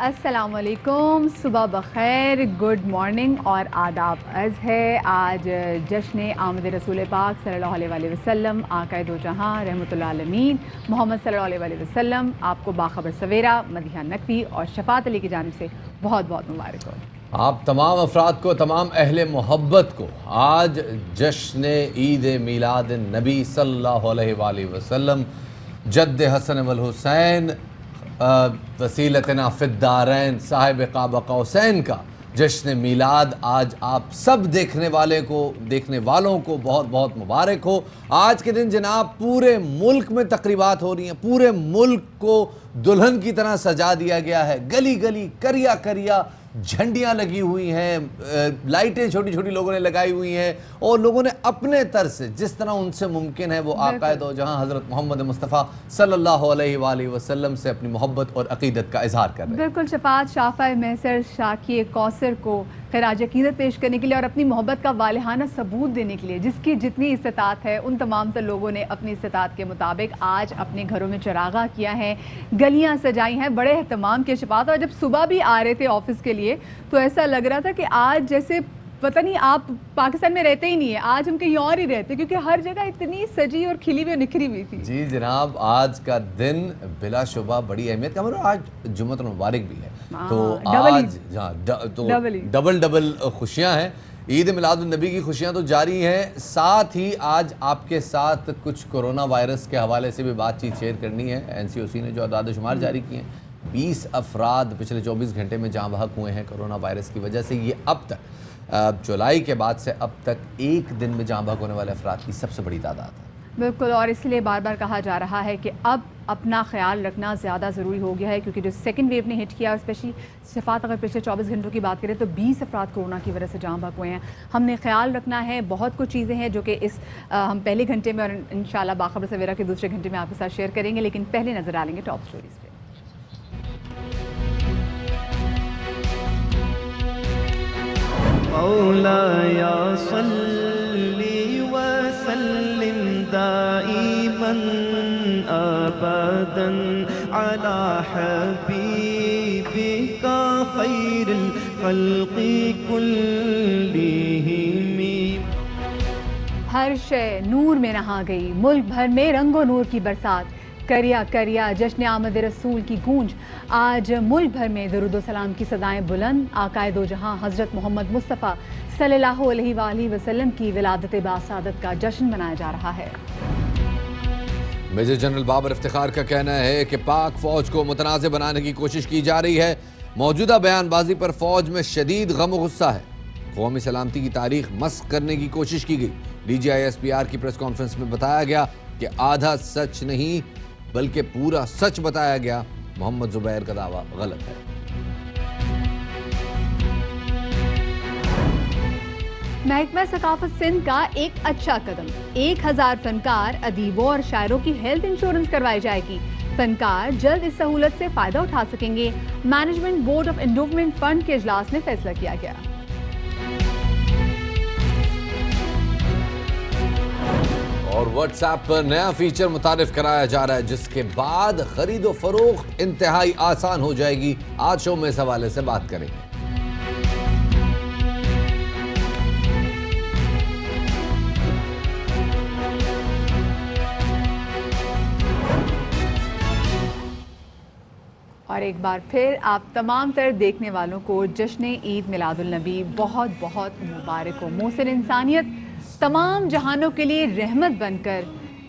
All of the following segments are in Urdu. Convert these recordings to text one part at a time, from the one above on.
السلام علیکم، صبح بخیر، گڈ مارننگ اور آداب عرض ہے۔ آج جشن آمد رسول پاک صلی اللہ علیہ وسلم، آقا دو جہاں رحمۃ اللہ عالمین محمد صلی اللہ علیہ وسلم آپ کو باخبر سویرا، مدیحہ نقوی اور شفاعت علی کی جانب سے بہت بہت مبارک ہو۔ آپ تمام افراد کو، تمام اہل محبت کو آج جشن عید میلاد النبی صلی اللہ علیہ وآلہ وسلم، جد حسن والحسین، وسیلتنا فی الدارین، صاحب قاب قوسین کا جشن میلاد آج آپ سب دیکھنے والوں کو بہت بہت مبارک ہو۔ آج کے دن جناب پورے ملک میں تقریبات ہو رہی ہیں، پورے ملک کو دلہن کی طرح سجا دیا گیا ہے، گلی گلی کریا کریا جھنڈیاں لگی ہوئی ہیں، لائٹیں چھوٹی چھوٹی لوگوں نے لگائی ہوئی ہیں، اور لوگوں نے اپنے طرز سے جس طرح ان سے ممکن ہے وہ آقا دو جہاں حضرت محمد مصطفیٰ صلی اللہ علیہ وآلہ وسلم سے اپنی محبت اور عقیدت کا اظہار کر رہے ہیں۔ بالکل، شفاعت شافع محسر شاکی کوثر کو خراج عقیدت پیش کرنے کے لیے اور اپنی محبت کا والہانہ ثبوت دینے کے لیے جس کی جتنی استطاعت ہے ان تمام تر لوگوں نے اپنی استطاعت کے مطابق آج اپنے گھروں میں چراغاں کیا ہے، گلیاں سجائی ہیں، بڑے اہتمام کے شفاعت۔ اور جب صبح بھی آ رہے تھے آفس کے لیے تو ایسا لگ رہا تھا کہ آج جیسے پتہ نہیں آپ پاکستان میں رہتے ہی نہیں ہیں، آج ہم کہیں اور ہی رہتے، کیونکہ ہر جگہ اتنی سجی اور کھلی ہوئی نکھری ہوئی تھی۔ جی جناب، آج کا دن بلا شبہ بڑی اہمیت کا، مطلب آج جمعۃ المبارک بھی ہے، تو آج ڈبل خوشیاں ہیں۔ عید میلاد النبی کی خوشیاں تو جاری ہیں، ساتھ ہی آج آپ کے ساتھ کچھ کرونا وائرس کے حوالے سے بھی بات چیت شیئر کرنی ہے۔ NCOC نے جو اعداد و شمار جاری کیے ہیں، 20 افراد پچھلے 24 گھنٹے میں جاں بحق ہوئے ہیں کرونا وائرس کی وجہ سے۔ یہ اب تک جولائی کے بعد سے اب تک ایک دن میں جاں بحق ہونے والے افراد کی سب سے بڑی تعداد ہے۔ بالکل، اور اس لیے بار بار کہا جا رہا ہے کہ اب اپنا خیال رکھنا زیادہ ضروری ہو گیا ہے، کیونکہ جو سیکنڈ ویو نے ہٹ کیا، اور اسپیشلی شفاعت اگر پچھلے 24 گھنٹوں کی بات کریں تو 20 افراد کورونا کی وجہ سے جاں بحق ہوئے ہیں۔ ہم نے خیال رکھنا ہے، بہت کچھ چیزیں ہیں جو کہ اس ہم پہلے گھنٹے میں اور انشاءاللہ باخبر سویرا کے دوسرے گھنٹے میں آپ کے ساتھ شیئر کریں گے، لیکن پہلے نظر ڈالیں گے ٹاپ سٹوریز پہ۔ مولاي صل وسلم دائما ابدا على حبيبك خير الخلق كلهم۔ ہر شے نور میں نہا گئی، ملک بھر میں رنگ و نور کی برسات، کریا کریا جشن آمد رسول کی گونج۔ آج ملک بھر میں درود و سلام کی صدائیں بلند، آقا دو جہاں حضرت محمد مصطفیٰ صلی اللہ علیہ وآلہ وسلم کی ولادت باسعادت کا جشن منایا جا رہا ہے۔ میجر جنرل بابر افتخار کا کہنا ہے کہ پاک فوج کو متنازع بنانے کی کوشش کی جا رہی ہے، موجودہ بیان بازی پر فوج میں شدید غم و غصہ ہے، قومی سلامتی کی تاریخ مسخ کرنے کی کوشش کی گئی۔ DGI SPR کی پریس کانفرنس میں بتایا گیا کہ آدھا سچ نہیں بلکہ پورا سچ بتایا گیا، محمد زبیر کا دعویٰ غلط ہے۔ محکمہ ثقافت سندھ کا ایک اچھا قدم، 1000 فنکار، ادیبوں اور شاعروں کی ہیلتھ انشورنس کروائی جائے گی۔ فنکار جلد اس سہولت سے فائدہ اٹھا سکیں گے، management board of endowment fund کے اجلاس میں فیصلہ کیا گیا۔ اور واٹس ایپ پر نیا فیچر متعارف کرایا جا رہا ہے جس کے بعد خرید و فروخت انتہائی آسان ہو جائے گی۔ آج شو میں اس حوالے سے بات کریں گے۔ اور ایک بار پھر آپ تمام تر دیکھنے والوں کو جشن عید میلاد النبی بہت بہت مبارک ہو۔ محسن انسانیت تمام جہانوں کے لیے رحمت بن کر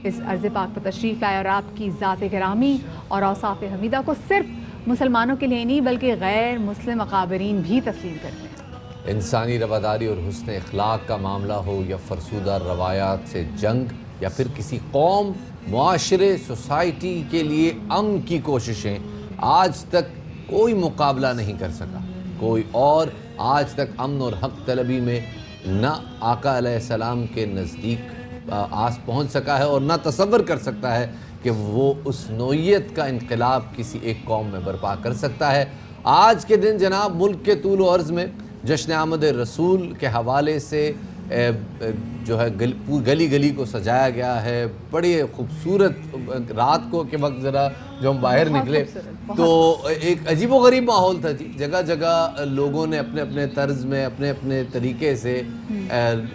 اس ارض پاک پر تشریف لائے، اور آپ کی ذات گرامی اور اوصاف حمیدہ کو صرف مسلمانوں کے لیے نہیں بلکہ غیر مسلم اکابرین بھی تسلیم کرتے ہیں۔ انسانی رواداری اور حسن اخلاق کا معاملہ ہو، یا فرسودہ روایات سے جنگ، یا پھر کسی قوم، معاشرے، سوسائٹی کے لیے امن کی کوششیں، آج تک کوئی مقابلہ نہیں کر سکا۔ کوئی اور آج تک امن اور حق طلبی میں نہ آقا علیہ السلام کے نزدیک آس پہنچ سکا ہے، اور نہ تصور کر سکتا ہے کہ وہ اس نوعیت کا انقلاب کسی ایک قوم میں برپا کر سکتا ہے۔ آج کے دن جناب ملک کے طول و عرض میں جشن آمد رسول کے حوالے سے جو ہے گلی گلی کو سجایا گیا ہے. بڑی خوبصورت رات کو کے وقت ذرا جو ہم باہر نکلے تو ایک عجیب و غریب ماحول تھا جی. جگہ جگہ لوگوں نے اپنے اپنے طرز میں اپنے اپنے طریقے سے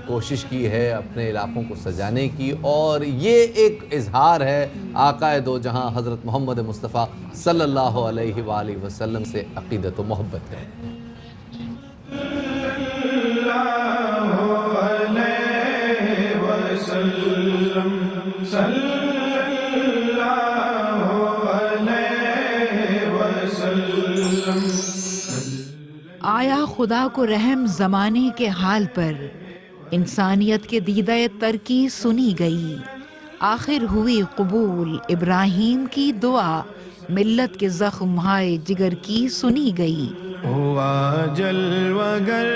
کوشش کی ہے اپنے علاقوں کو سجانے کی, اور یہ ایک اظہار ہے آقا دو جہاں حضرت محمد مصطفیٰ صلی اللہ علیہ وآلہ وسلم سے عقیدت و محبت ہے. آیا خدا کو رحم زمانے کے حال پر, انسانیت کے دیدہ تر کی سنی گئی. آخر ہوئی قبول ابراہیم کی دعا, ملت کے زخم ہائے جگر کی سنی گئی. ہوا جلوگر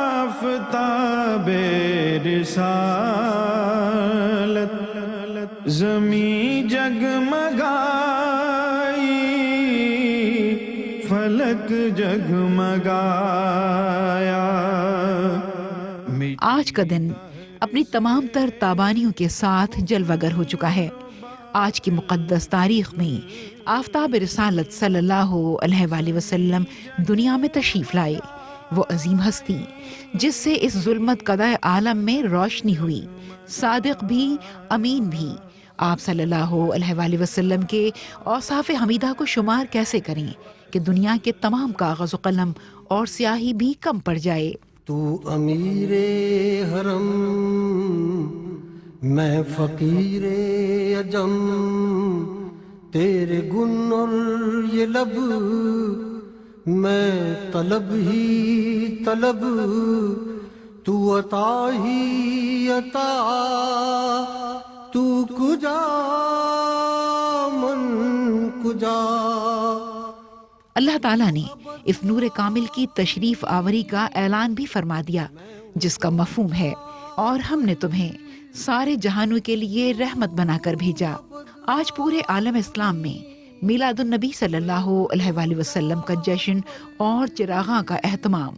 آفتاب رسالت, زمین جگمگائی فلک جگمگایا. آج کا دن اپنی تمام تر تابانیوں کے ساتھ جلوگر ہو چکا ہے. آج کی مقدس تاریخ میں آفتاب رسالت صلی اللہ علیہ وآلہ وسلم دنیا میں تشریف لائے. وہ عظیم ہستی جس سے اس ظلمت کدہ عالم میں روشنی ہوئی. صادق بھی امین بھی. آپ صلی اللہ علیہ وآلہ وسلم کے اوصاف حمیدہ کو شمار کیسے کریں کہ دنیا کے تمام کاغذ و قلم اور سیاہی بھی کم پڑ جائے. تو امیر حرم میں فقیر عجم, تیرے گن اور یہ لب میں طلب ہی طلب, تو عطا ہی عطا, تو کجا من کجا. اللہ تعالیٰ نے اس نور کامل کی تشریف آوری کا اعلان بھی فرما دیا جس کا مفہوم ہے, اور ہم نے تمہیں سارے جہانوں کے لیے رحمت بنا کر بھیجا. آج پورے عالم اسلام میں میلاد النبی صلی اللہ علیہ وآلہ وسلم کا جشن اور چراغاں کا اہتمام,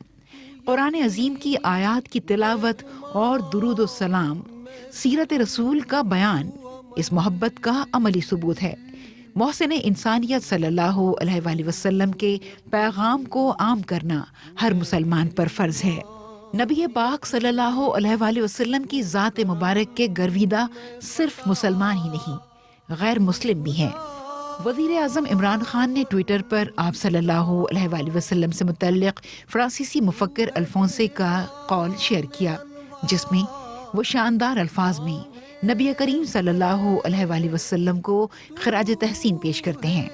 قرآن عظیم کی آیات کی تلاوت اور درود و سلام, سیرت رسول کا بیان اس محبت کا عملی ثبوت ہے. محسن انسانیت صلی اللہ علیہ وآلہ وسلم کے پیغام کو عام کرنا ہر مسلمان پر فرض ہے. نبی پاک صلی اللہ علیہ وآلہ وسلم کی ذات مبارک کے گرویدہ صرف مسلمان ہی نہیں, غیر مسلم بھی ہیں. وزیر اعظم عمران خان نے ٹویٹر پر آپ صلی اللہ علیہ وآلہ وسلم سے متعلق فرانسیسی مفکر الفونسے کا قول شیئر کیا, جس میں وہ شاندار الفاظ میں نبی کریم صلی اللہ علیہ وآلہ وسلم کو خراج تحسین پیش کرتے ہیں.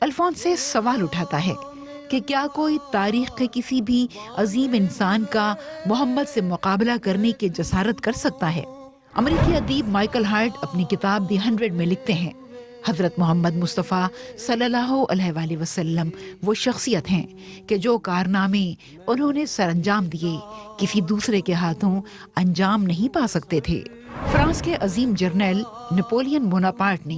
الفونسے سوال اٹھاتا ہے کہ کیا کوئی تاریخ کے کسی بھی عظیم انسان کا محمد سے مقابلہ کرنے کی جسارت کر سکتا ہے؟ امریکی ادیب مائیکل ہارٹ اپنی کتاب دی 100 میں لکھتے ہیں, حضرت محمد مصطفیٰ صلی اللہ علیہ وآلہ وسلم وہ شخصیت ہیں کہ جو کارنامے انہوں نے سر انجام دیے کسی دوسرے کے ہاتھوں انجام نہیں پا سکتے تھے. فرانس کے عظیم جرنیل نپولین بوناپارٹ نے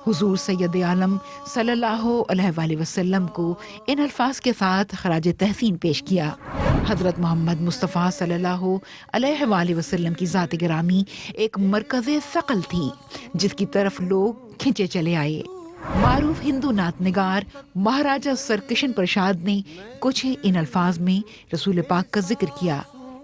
حضور سید عالم صلی اللہ علیہ وآلہ وسلم کو ان الفاظ کے ساتھ خراج تحسین پیش کیا. حضرت محمد مصطفیٰ صلی اللہ علیہ وآلہ وسلم کی ذات گرامی ایک مرکز ثقل تھی جس کی طرف لوگ کھنچے چلے آئے. معروف ہندو نعت نگار مہاراجہ سر کرشن پرساد نے کچھ ان الفاظ میں رسول پاک کا ذکر کیا.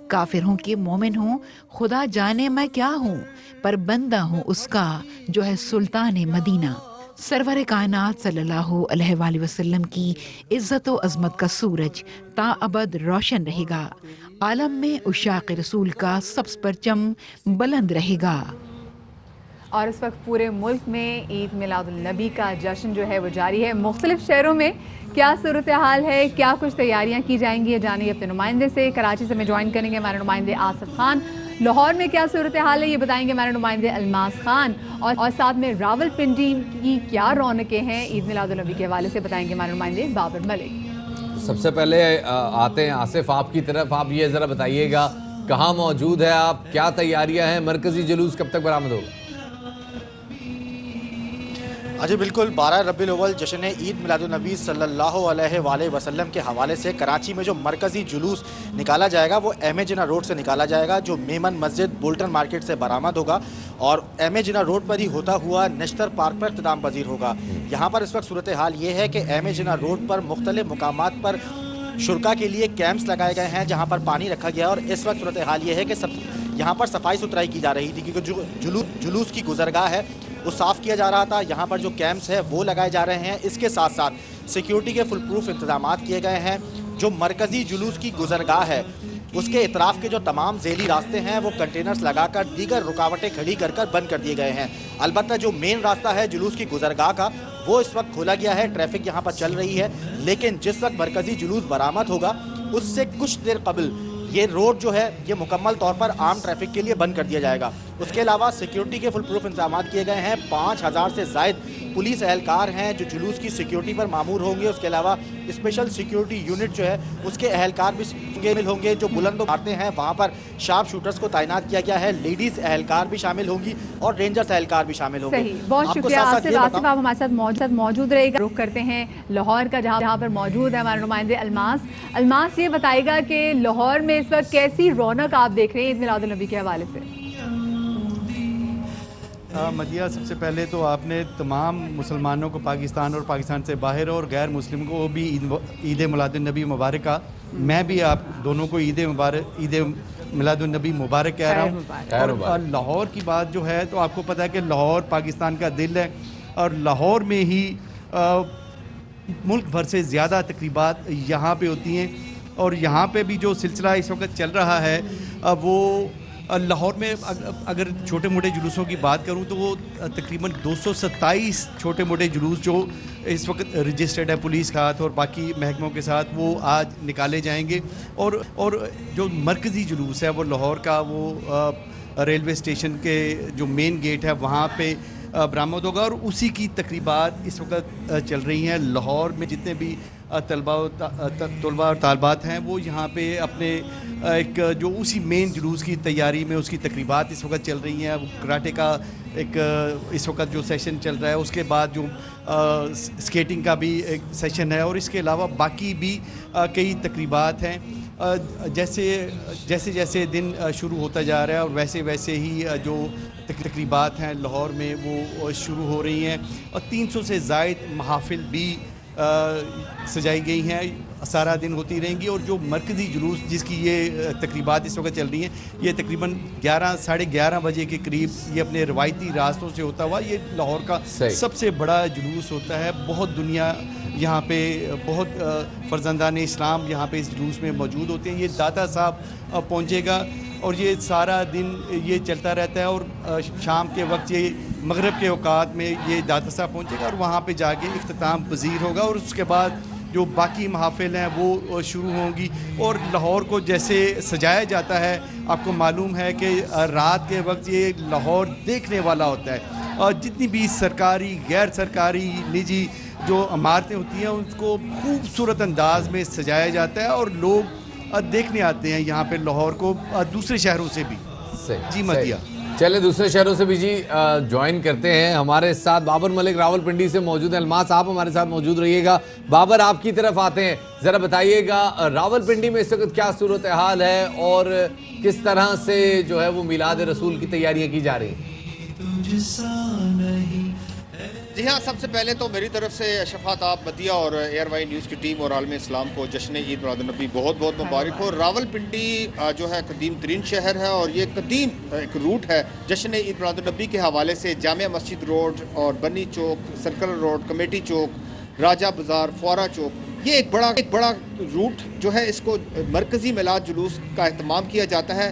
کافر ہوں کہ مومن ہوں, خدا جانے میں کیا ہوں, پر بندہ ہوں اس کا جو ہے سلطان مدینہ. سرور کائنات صلی اللہ علیہ وآلہ وسلم کی عزت و عظمت کا سورج تا ابد روشن رہے گا. عالم میں عشاق رسول کا سبز پرچم بلند رہے گا. اور اس وقت پورے ملک میں عید میلاد النبی کا جشن جو ہے وہ جاری ہے. مختلف شہروں میں کیا صورتحال ہے, کیا کچھ تیاریاں کی جائیں گی, یہ جانیے اپنے نمائندے سے. کراچی سے میں جوائن کریں گے ہمارے نمائندے آصف خان. لاہور میں کیا صورتحال ہے یہ بتائیں گے ہمارے نمائندے الماس خان, اور ساتھ میں راول پنڈی کی کیا رونقیں ہیں عید میلاد النبی کے حوالے سے بتائیں گے ہمارے نمائندے بابر ملک. سب سے پہلے آتے ہیں آصف آپ کی طرف. آپ یہ ذرا بتائیے گا کہاں موجود ہے آپ, کیا تیاریاں ہیں, مرکزی جلوس کب تک برآمد ہوگا؟ جی بالکل 12 ربیع الاول جشن عید میلاد النبی صلی اللہ علیہ وآلہ وسلم کے حوالے سے کراچی میں جو مرکزی جلوس نکالا جائے گا وہ ایم اے جناح روڈ سے نکالا جائے گا، جو میمن مسجد بولٹن مارکیٹ سے برآمد ہوگا اور ایم اے جناح روڈ پر ہی ہوتا ہوا نشتر پارک پر اختتام پذیر ہوگا۔ یہاں پر اس وقت صورتحال یہ ہے کہ ایم اے جناح روڈ پر مختلف مقامات پر شرکا کے لیے کیمپس لگائے گئے ہیں جہاں پر پانی رکھا گیا اور اس وقت صورتحال یہ ہے کہ یہاں پر صفائی ستھرائی کی جا رہی تھی، کیونکہ جو جلوس کی گزرگاہ ہے وہ صاف کیا جا رہا تھا۔ یہاں پر جو کیمپس ہے وہ لگائے جا رہے ہیں، اس کے ساتھ ساتھ سیکیورٹی کے فل پروف انتظامات کیے گئے ہیں۔ جو مرکزی جلوس کی گزرگاہ ہے اس کے اطراف کے جو تمام ذیلی راستے ہیں وہ کنٹینرز لگا کر دیگر رکاوٹیں کھڑی کر بند کر دیے گئے ہیں۔ البتہ جو مین راستہ ہے جلوس کی گزرگاہ کا وہ اس وقت کھولا گیا ہے، ٹریفک یہاں پر چل رہی ہے، لیکن جس وقت مرکزی جلوس برآمد ہوگا اس سے کچھ دیر قبل یہ روڈ جو ہے یہ مکمل طور پر عام ٹریفک کے لیے بند کر دیا جائے گا۔ اس کے علاوہ سیکیورٹی کے فل پروف انتظامات کیے گئے ہیں، 5000 سے زائد پولیس اہلکار ہیں جو جلوس کی سیکیورٹی پر مامور ہوں گے۔ اس کے علاوہ اسپیشل سیکیورٹی یونٹ جو ہے اس کے اہلکار بھی شامل ہوں گے، جو بلند مارتے ہیں وہاں پر شارپ شوٹرز کو تعینات کیا گیا ہے، لیڈیز اہلکار بھی شامل ہوں گی اور رینجرز اہلکار بھی شامل ہوں گے۔ صحیح، بہت شکریہ آصف آپ ہمارے ساتھ موجود رہے گا۔ رخ کرتے ہیں لاہور کا جہاں پر موجود ہے ہمارے نمائندے الماس یہ بتائے گا کہ لاہور میں اس وقت کیسی رونق آپ دیکھ رہے ہیں عید میلاد النبی کے حوالے سے؟ مدیہ، سب سے پہلے تو آپ نے تمام مسلمانوں کو پاکستان اور پاکستان سے باہر اور غیر مسلم کو بھی عید میلاد النبی مبارک کا، میں بھی آپ دونوں کو عید میلاد النبی مبارک کہہ رہا ہوں۔ اور لاہور کی بات جو ہے تو آپ کو پتہ ہے کہ لاہور پاکستان کا دل ہے اور لاہور میں ہی ملک بھر سے زیادہ تقریبات یہاں پہ ہوتی ہیں، اور یہاں پہ بھی جو سلسلہ اس وقت چل رہا ہے وہ لاہور میں اگر چھوٹے موٹے جلوسوں کی بات کروں تو وہ تقریباً 227 چھوٹے موٹے جلوس جو اس وقت رجسٹرڈ ہے پولیس کے ہاتھ اور باقی محکموں کے ساتھ، وہ آج نکالے جائیں گے۔ اور جو مرکزی جلوس ہے وہ لاہور کا وہ ریلوے اسٹیشن کے جو مین گیٹ ہے وہاں پہ برآمد ہوگا، اور اسی کی تقریبات اس وقت چل رہی ہیں۔ لاہور میں جتنے بھی طلباء اور طالبات ہیں وہ یہاں پہ اپنے ایک جو اسی مین جلوس کی تیاری میں اس کی تقریبات اس وقت چل رہی ہیں۔ کراٹے کا ایک اس وقت جو سیشن چل رہا ہے، اس کے بعد جو اسکیٹنگ کا بھی ایک سیشن ہے، اور اس کے علاوہ باقی بھی کئی تقریبات ہیں۔ جیسے دن شروع ہوتا جا رہا ہے اور ویسے ہی جو تقریبات ہیں لاہور میں وہ شروع ہو رہی ہیں، اور 300 سے زائد محافل بھی سجائی گئی ہیں، سارا دن ہوتی رہیں گی۔ اور جو مرکزی جلوس جس کی یہ تقریبات اس وقت چل رہی ہیں، یہ تقریباً 11-11:30 بجے کے قریب یہ اپنے روایتی راستوں سے ہوتا ہوا یہ لاہور کا سب سے بڑا جلوس ہوتا ہے۔ بہت دنیا یہاں پہ، بہت فرزندان اسلام یہاں پہ اس جلوس میں موجود ہوتے ہیں۔ یہ داتا صاحب پہنچے گا اور یہ سارا دن یہ چلتا رہتا ہے، اور شام کے وقت یہ مغرب کے اوقات میں یہ داتا صاحب پہنچے گا اور وہاں پہ جا کے اختتام پذیر ہوگا، اور اس کے بعد جو باقی محافل ہیں وہ شروع ہوں گی۔ اور لاہور کو جیسے سجایا جاتا ہے، آپ کو معلوم ہے کہ رات کے وقت یہ لاہور دیکھنے والا ہوتا ہے، اور جتنی بھی سرکاری، غیر سرکاری، نجی جو عمارتیں ہوتی ہیں ان کو خوبصورت انداز میں سجایا جاتا ہے، اور لوگ دیکھنے آتے ہیں یہاں پہ لاہور کو دوسرے شہروں سے بھی۔ جی مدیہ، چلے دوسرے شہروں سے بھی جی جوائن کرتے ہیں۔ ہمارے ساتھ بابر ملک راول پنڈی سے موجود ہیں۔ الماس آپ ہمارے ساتھ موجود رہیے گا۔ بابر آپ کی طرف آتے ہیں، ذرا بتائیے گا راول پنڈی میں اس وقت کیا صورتحال ہے اور کس طرح سے جو ہے وہ میلاد رسول کی تیاریاں کی جا رہی ہیں؟ جی ہاں، سب سے پہلے تو میری طرف سے شفاعت آپ مدیہ اور ایئر وائی نیوز کی ٹیم اور عالم اسلام کو جشن عید میلاد النبی بہت بہت مبارک ہو۔ راول پنڈی جو ہے قدیم ترین شہر ہے اور یہ قدیم ایک روٹ ہے جشن عید میلاد النبی کے حوالے سے۔ جامع مسجد روڈ اور بنی چوک، سرکل روڈ، کمیٹی چوک، راجہ بازار، فورا چوک، یہ ایک بڑا روٹ جو ہے، اس کو مرکزی میلاد جلوس کا اہتمام کیا جاتا ہے۔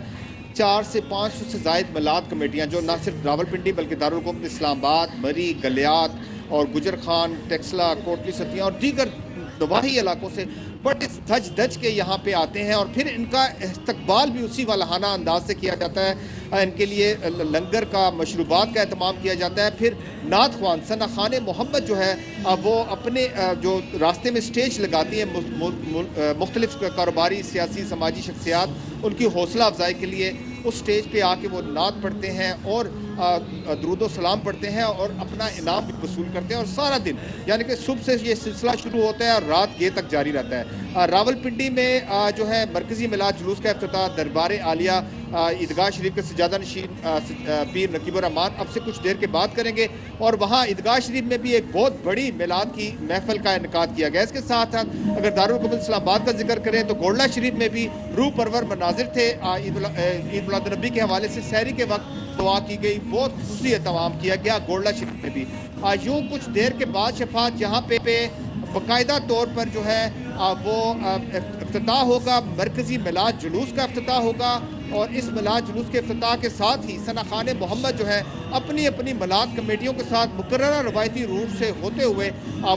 400 سے 500 سے زائد میلاد کمیٹیاں جو نہ صرف راول پنڈی بلکہ دارالحکومت اسلام آباد، مری، گلیات اور گجر خان، ٹیکسلا، کوٹلی ستیاں اور دیگر نواحی علاقوں سے بڑے دھج دھج کے یہاں پہ آتے ہیں، اور پھر ان کا استقبال بھی اسی والہانہ انداز سے کیا جاتا ہے۔ ان کے لیے لنگر کا، مشروبات کا اہتمام کیا جاتا ہے۔ پھر نعت خوان ثنا خان محمد جو ہے وہ اپنے جو راستے میں سٹیج لگاتی ہیں، مختلف کاروباری، سیاسی، سماجی شخصیات ان کی حوصلہ افزائی کے لیے اس سٹیج پہ آ کے وہ نعت پڑھتے ہیں، اور درود و سلام پڑھتے ہیں اور اپنا انعام بھی وصول کرتے ہیں، اور سارا دن یعنی کہ صبح سے یہ سلسلہ شروع ہوتا ہے اور رات گئے تک جاری رہتا ہے۔ راول پنڈی میں جو ہے مرکزی میلاد جلوس کا افتتاح دربار عالیہ عیدگاہ شریف کے سجادہ نشین پیر نقیب الرحمان اب سے کچھ دیر کے بعد کریں گے، اور وہاں عیدگاہ شریف میں بھی ایک بہت بڑی میلاد کی محفل کا انعقاد کیا گیا۔ اس کے ساتھ اگر دارالحکومت اسلام آباد کا ذکر کریں تو گولڈا شریف میں بھی روح پرور مناظر تھے، عید میلاد النبی کے حوالے سے سحری کے وقت دعا کی گئی، بہت خصوصی اہتمام کیا گیا گولڈا شریف میں بھی۔ یوں کچھ دیر کے بعد شفاعت یہاں پہ باقاعدہ طور پر جو ہے وہ افتتاح ہوگا، مرکزی میلاد جلوس کا افتتاح ہوگا، اور اس میلاد جلوس کے افتتاح کے ساتھ ہی ثنا خان محمد جو ہے اپنی اپنی میلاد کمیٹیوں کے ساتھ مقررہ روایتی روٹ سے ہوتے ہوئے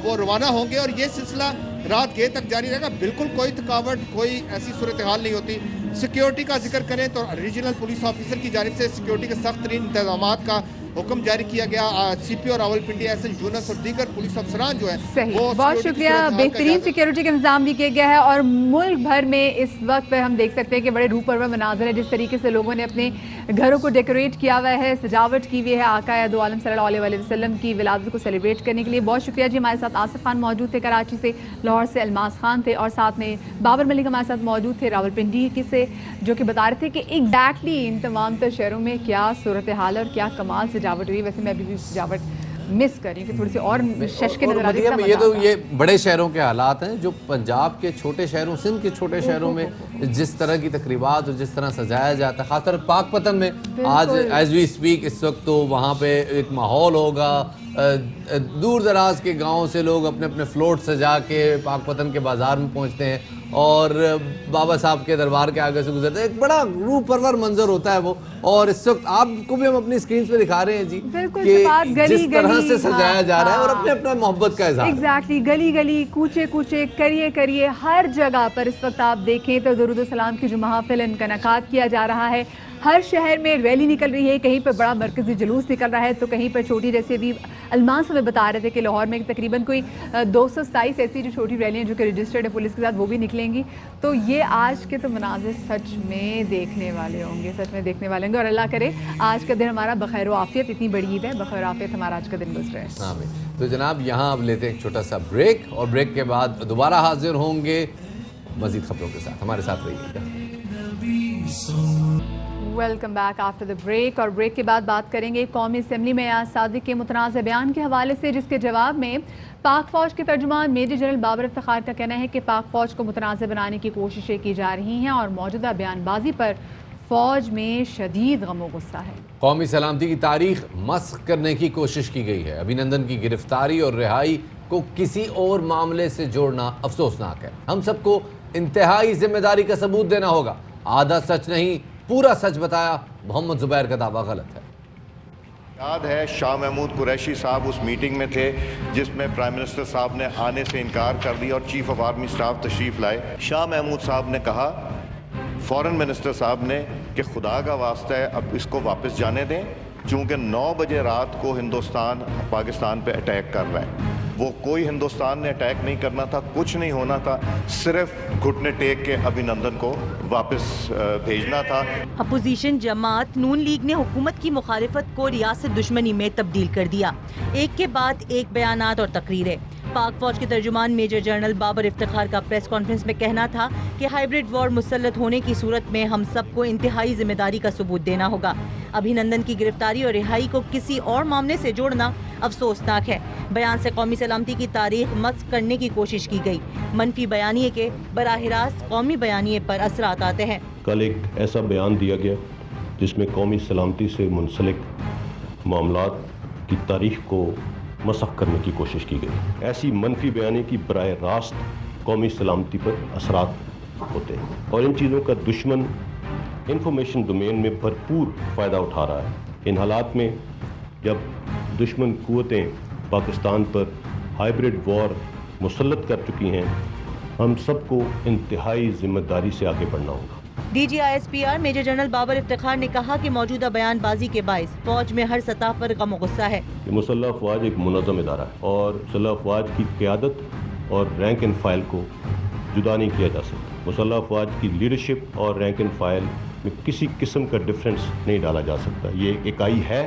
وہ روانہ ہوں گے، اور یہ سلسلہ رات گئے تک جاری رہے گا۔ بالکل کوئی تھکاوٹ، کوئی ایسی صورتحال نہیں ہوتی۔ سیکیورٹی کا ذکر کریں تو ریجنل پولیس آفیسر کی جانب سے سیکیورٹی کے سخت ترین انتظامات کا حکم جاری کیا گیا۔ C P O Rawalpindi S N Jones اور دیگر پولیس افسران جو ہیں صحیح، بہت شکریہ۔ بہترین سیکیورٹی کا انتظام بھی کیا گیا ہے، اور ملک بھر میں اس وقت پہ ہم دیکھ سکتے ہیں کہ بڑے روح پرور مناظر ہے، جس طریقے سے لوگوں نے اپنے گھروں کو ڈیکوریٹ کیا ہوا ہے، سجاوٹ کی ہوئی ہے آقا دو عالم صلی اللہ علیہ وسلم کی ولادت کو سیلیبریٹ کرنے کے لیے۔ بہت شکریہ جی۔ ہمارے ساتھ آصف خان موجود تھے کراچی سے، لاہور سے الماس خان تھے، اور ساتھ میں بابر ملک ہمارے ساتھ موجود تھے راول پنڈی سے، جو کہ بتا رہے تھے کہ ایگزیکٹلی ان تمام تر شہروں میں کیا صورتحال اور کیا کمال سجاوٹ ہوئی۔ ویسے میں ابھی بھی سجاوٹ مس کر رہی ہوں کہ تھوڑی سی اور شش کے نظر آتی ہے۔ یہ تو یہ بڑے شہروں کے حالات ہیں، جو پنجاب کے چھوٹے شہروں، سندھ کے چھوٹے شہروں میں جس طرح کی تقریبات اور جس طرح سجایا جاتا ہے، خاص طور پاک پتن میں آج ایز وی اسپیک اس وقت تو وہاں پہ ایک ماحول ہوگا۔ دور دراز کے گاؤں سے لوگ اپنے اپنے فلوٹ سجا کے پاک پتن کے بازار میں پہنچتے ہیں اور بابا صاحب کے دربار کے آگے سے گزرتے ہیں۔ ایک بڑا روح پرور منظر ہوتا ہے وہ، اور اس وقت آپ کو بھی ہم اپنی اسکرینز پہ دکھا رہے ہیں جی کہ جس طرح سے سجایا جا رہا ہے اور اپنے اپنا محبت کا اظہار۔ ایگزیکٹلی، گلی گلی، کوچے کوچے، کریے ہر جگہ پر اس وقت آپ دیکھیں تو درود و سلام کی جو محافل ان کا انعقاد کیا جا رہا ہے۔ ہر شہر میں ریلی نکل رہی ہے، کہیں پر بڑا مرکزی جلوس نکل رہا ہے تو کہیں پر چھوٹی، جیسے بھی الماس ہمیں بتا رہے تھے کہ لاہور میں تقریباً کوئی 227 ایسی جو چھوٹی ریلیاں جو کہ رجسٹرڈ ہے پولیس کے ساتھ، وہ بھی نکلیں گی۔ تو یہ آج کے تو مناظر سچ میں دیکھنے والے ہوں گے، اور اللہ کرے آج کا دن ہمارا بخیر و عافیت، اتنی بڑی عید ہے، بخیر و عافیت ہمارا آج کا دن گزرے۔ تو جناب یہاں اب لیتے ہیں ایک چھوٹا سا بریک، اور بریک کے بعد دوبارہ حاضر ہوں گے مزید خبروں کے ساتھ۔ ہمارے ساتھ رہیے گا۔ Welcome back after the break, اور بریک کے بعد بات کریں گے قومی اسمبلی میں ایاز صادق کے متنازع بیان کے حوالے سے، جس کے جواب میں پاک فوج کے ترجمان میجر جنرل بابر افتخار کا کہنا ہے کہ پاک فوج کو متنازع بنانے کی کوششیں کی جا رہی ہیں اور موجودہ بیان بازی پر فوج میں شدید غم و غصہ ہے۔ قومی سلامتی کی تاریخ مسخ کرنے کی کوشش کی گئی ہے۔ ابھینندن کی گرفتاری اور رہائی کو کسی اور معاملے سے جوڑنا افسوسناک ہے۔ ہم سب کو انتہائی ذمہ داری کا ثبوت دینا ہوگا۔ آدھا سچ نہیں، پورا سچ بتایا، محمد زبیر کا دعویٰ غلط ہے۔ یاد ہے شاہ محمود قریشی صاحب اس میٹنگ میں تھے جس میں پرائم منسٹر صاحب نے آنے سے انکار کر دیا اور چیف آف آرمی سٹاف تشریف لائے۔ شاہ محمود صاحب نے کہا فورن منسٹر صاحب نے کہ خدا کا واسطہ ہے اب اس کو واپس جانے دیں، چونکہ 9 بجے رات کو ہندوستان پاکستان پہ اٹیک کر رہا ہے۔ وہ کوئی ہندوستان نے اٹیک نہیں کرنا تھا، کچھ نہیں ہونا تھا، صرف گھٹنے ٹیک کے ابھینندن کو واپس بھیجنا تھا۔ اپوزیشن جماعت نون لیگ نے حکومت کی مخالفت کو ریاست دشمنی میں تبدیل کر دیا۔ ایک کے بعد ایک بیانات اور تقریریں۔ پاک فوج کے ترجمان میجر جنرل بابر افتخار کا پریس کانفرنس میں کہنا تھا کہ ہائیبرڈ وار مسلط ہونے کی صورت میں ہم سب کو انتہائی ذمہ داری کا ثبوت دینا ہوگا۔ ابھینندن کی گرفتاری اور رہائی کو کسی اور معاملے سے جوڑنا افسوسناک ہے۔ بیان سے قومی سلامتی کی تاریخ مسخ کرنے کی کوشش کی گئی۔ منفی بیانیے کے براہ راست قومی بیانیے پر اثرات آتے ہیں۔ کل ایک ایسا بیان دیا گیا جس میں قومی سلامتی سے منسلک معاملات کی تاریخ کو مسخ کرنے کی کوشش کی گئی۔ ایسی منفی بیانی کی براہ راست قومی سلامتی پر اثرات ہوتے ہیں، اور ان چیزوں کا دشمن انفارمیشن ڈومین میں بھرپور فائدہ اٹھا رہا ہے۔ ان حالات میں جب دشمن قوتیں پاکستان پر ہائیبرڈ وار مسلط کر چکی ہیں، ہم سب کو انتہائی ذمہ داری سے آگے بڑھنا ہوگا۔ D G I S P R major general Babar Iftikhar نے کہا کہ موجودہ بیان بازی کے باعث فوج میں ہر سطح پر غم و غصہ ہے۔ مسلح افواج ایک منظم ادارہ ہے اور مسلح افواج کی قیادت اور رینک اینڈ فائل کو جدا نہیں کیا جا سکتا۔ مسلح افواج کی لیڈرشپ اور رینک اینڈ فائل میں کسی قسم کا ڈفرینس نہیں ڈالا جا سکتا۔ یہ ایک اکائی ہے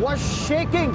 was shaking,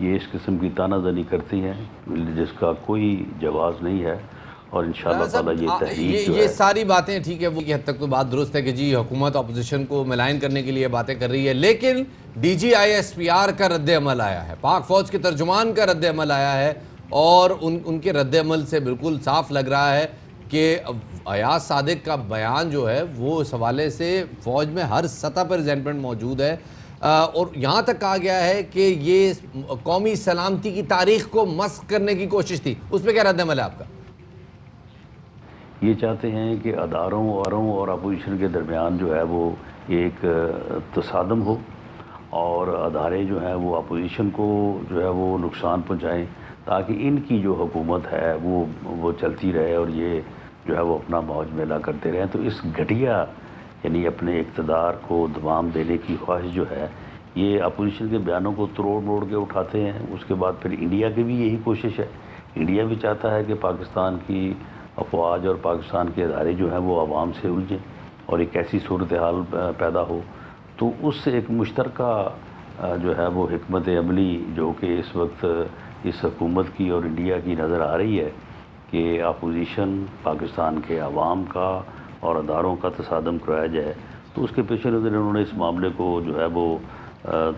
یہ اس قسم کی تانہ زنی کرتی ہیں جس کا کوئی جواز نہیں ہے، اور انشاءاللہ تعالیٰ یہ تحریک جو یہ ہے ساری باتیں ٹھیک ہے، وہ کی حد تک تو بات درست ہے کہ جی حکومت اپوزیشن کو ملائن کرنے کے لیے باتیں کر رہی ہے، لیکن D G I S P R کا رد عمل آیا ہے، پاک فوج کے ترجمان کا رد عمل آیا ہے، اور ان کے رد عمل سے بالکل صاف لگ رہا ہے کہ ایاز صادق کا بیان جو ہے وہ اس حوالے سے فوج میں ہر سطح پر ریزنٹمنٹ موجود ہے، اور یہاں تک کہا گیا ہے کہ یہ قومی سلامتی کی تاریخ کو مسخ کرنے کی کوشش تھی. اس پہ کیا رد عمل ہے آپ کا؟ یہ چاہتے ہیں کہ اداروں اور اپوزیشن کے درمیان جو ہے وہ ایک تصادم ہو، اور ادارے جو ہیں وہ اپوزیشن کو جو ہے وہ نقصان پہنچائیں، تاکہ ان کی جو حکومت ہے وہ چلتی رہے اور یہ جو ہے وہ اپنا موج میلہ کرتے رہیں. تو اس گھٹیا یعنی اپنے اقتدار کو دوام دینے کی خواہش جو ہے، یہ اپوزیشن کے بیانوں کو توڑ موڑ کے اٹھاتے ہیں. اس کے بعد پھر انڈیا کی بھی یہی کوشش ہے. انڈیا بھی چاہتا ہے کہ پاکستان کی افواج اور پاکستان کے ادارے جو ہیں وہ عوام سے الجھیں اور ایک ایسی صورتحال پیدا ہو. تو اس سے ایک مشترکہ جو ہے وہ حکمت عملی جو کہ اس وقت اس حکومت کی اور انڈیا کی نظر آ رہی ہے کہ اپوزیشن پاکستان کے عوام کا اور اداروں کا تصادم کرایا جائے. تو اس کے پیش نظر انہوں نے اس معاملے کو جو ہے وہ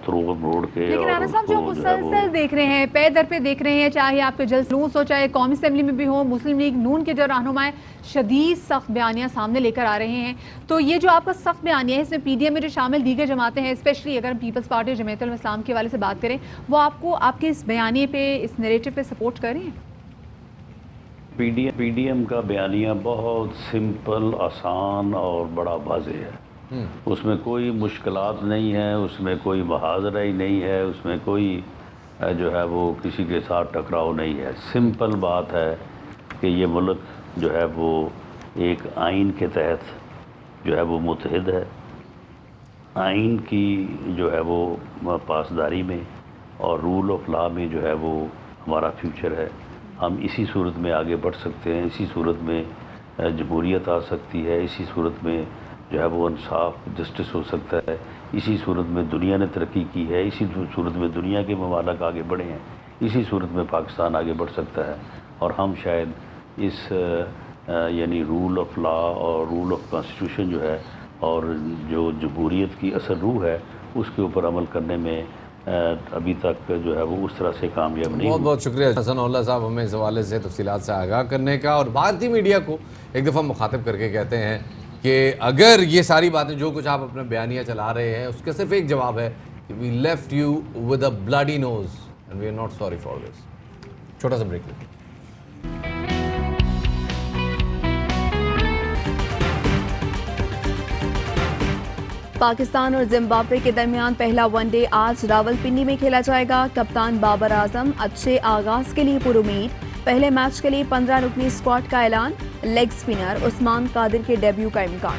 تروڑ موڑ کے، لیکن اور رانا اس صاحب جو کو جو ہے وہ مسلسل دیکھ رہے ہیں، پے در پہ دیکھ رہے ہیں، چاہے آپ کے جلسہ ہو، چاہے قومی اسمبلی میں بھی ہو، مسلم لیگ نون کے جو رہنما شدید سخت بیانیاں سامنے لے کر آ رہے ہیں. تو یہ جو آپ کا سخت بیانیہ ہے، اس میں پی ڈی ایم میں جو شامل دیگر جماعتیں ہیں، اسپیشلی اگر ہم پیپلز پارٹی اور جمعیت الاسلام کے حوالے سے بات کریں، وہ آپ کے اس بیانیے پہ، اس نیریٹو پہ سپورٹ کر رہے ہیں؟ پی ڈی ایم کا بیانیہ بہت سمپل، آسان اور بڑا واضح ہے. اس میں کوئی مشکلات نہیں ہیں، اس میں کوئی محاذرہ ہی نہیں ہے، اس میں کوئی جو ہے وہ کسی کے ساتھ ٹکراؤ نہیں ہے. سمپل بات ہے کہ یہ ملک جو ہے وہ ایک آئین کے تحت جو ہے وہ متحد ہے. آئین کی جو ہے وہ پاسداری میں اور رول آف لا میں جو ہے وہ ہمارا فیوچر ہے. ہم اسی صورت میں آگے بڑھ سکتے ہیں، اسی صورت میں جمہوریت آ سکتی ہے، اسی صورت میں جو ہے وہ انصاف، جسٹس ہو سکتا ہے، اسی صورت میں دنیا نے ترقی کی ہے، اسی صورت میں دنیا کے ممالک آگے بڑھے ہیں، اسی صورت میں پاکستان آگے بڑھ سکتا ہے. اور ہم شاید اس یعنی رول آف لا اور رول آف کانسٹیٹیوشن جو ہے اور جو جمہوریت کی اصل روح ہے اس کے اوپر عمل کرنے میں ابھی تک جو ہے وہ اس طرح سے کامیاب نہیں. بہت بہت شکریہ حسن اللہ صاحب ہمیں اس حوالے سے تفصیلات سے آگاہ کرنے کا. اور بھارتی میڈیا کو ایک دفعہ مخاطب کر کے کہتے ہیں کہ اگر یہ ساری باتیں جو کچھ آپ اپنے بیانیہ چلا رہے ہیں اس کا صرف ایک جواب ہے کہ we left you with a bloody nose and we are not sorry for this. چھوٹا سا بریک لیتے ہیں. پاکستان اور زمبابوے کے درمیان پہلا ون ڈے آج راولپنڈی میں کھیلا جائے گا. کپتان بابر اعظم اچھے آغاز کے لیے پرامید. پہلے میچ کے لیے 15 رکنی اسکواڈ کا اعلان. لیگ سپنر عثمان قادر کے ڈیبیو کا امکان.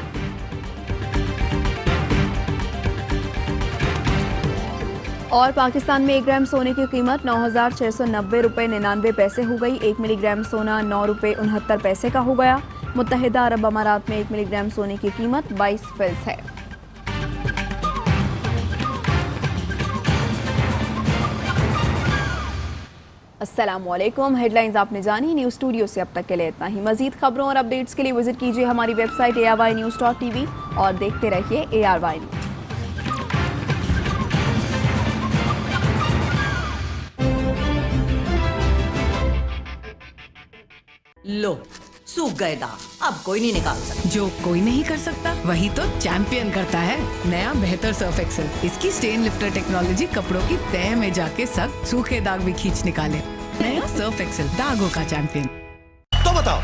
اور پاکستان میں 1 گرام سونے کی قیمت 9,690 روپے 99 پیسے ہو گئی. 1 ملی گرام سونا 9 روپے 69 پیسے کا ہو گیا. متحدہ عرب امارات میں 1 ملی گرام سونے کی قیمت 22 فلس ہے. السلام علیکم. ہیڈ لائنز آپ نے جانی. نیوز اسٹوڈیو سے اب تک کے لیے اتنا ہی. مزید خبروں اور اپڈیٹس کے لیے وزٹ کیجیے ہماری ویب سائٹ ARYnews.tv اور دیکھتے رہیے ARY نیوز. لو سوکھ گئے داغ اب کوئی نہیں نکال سکتا. جو کوئی نہیں کر سکتا وہی تو چیمپئن کرتا ہے. نیا بہتر سرف ایکسل. اس کی سٹین لفٹر ٹیکنالوجی کپڑوں کی تہ میں جا کے سخت سوکھے داغ بھی کھینچ نکالے. نیا سرف ایکسل داغوں کا چیمپئن. تو بتاؤ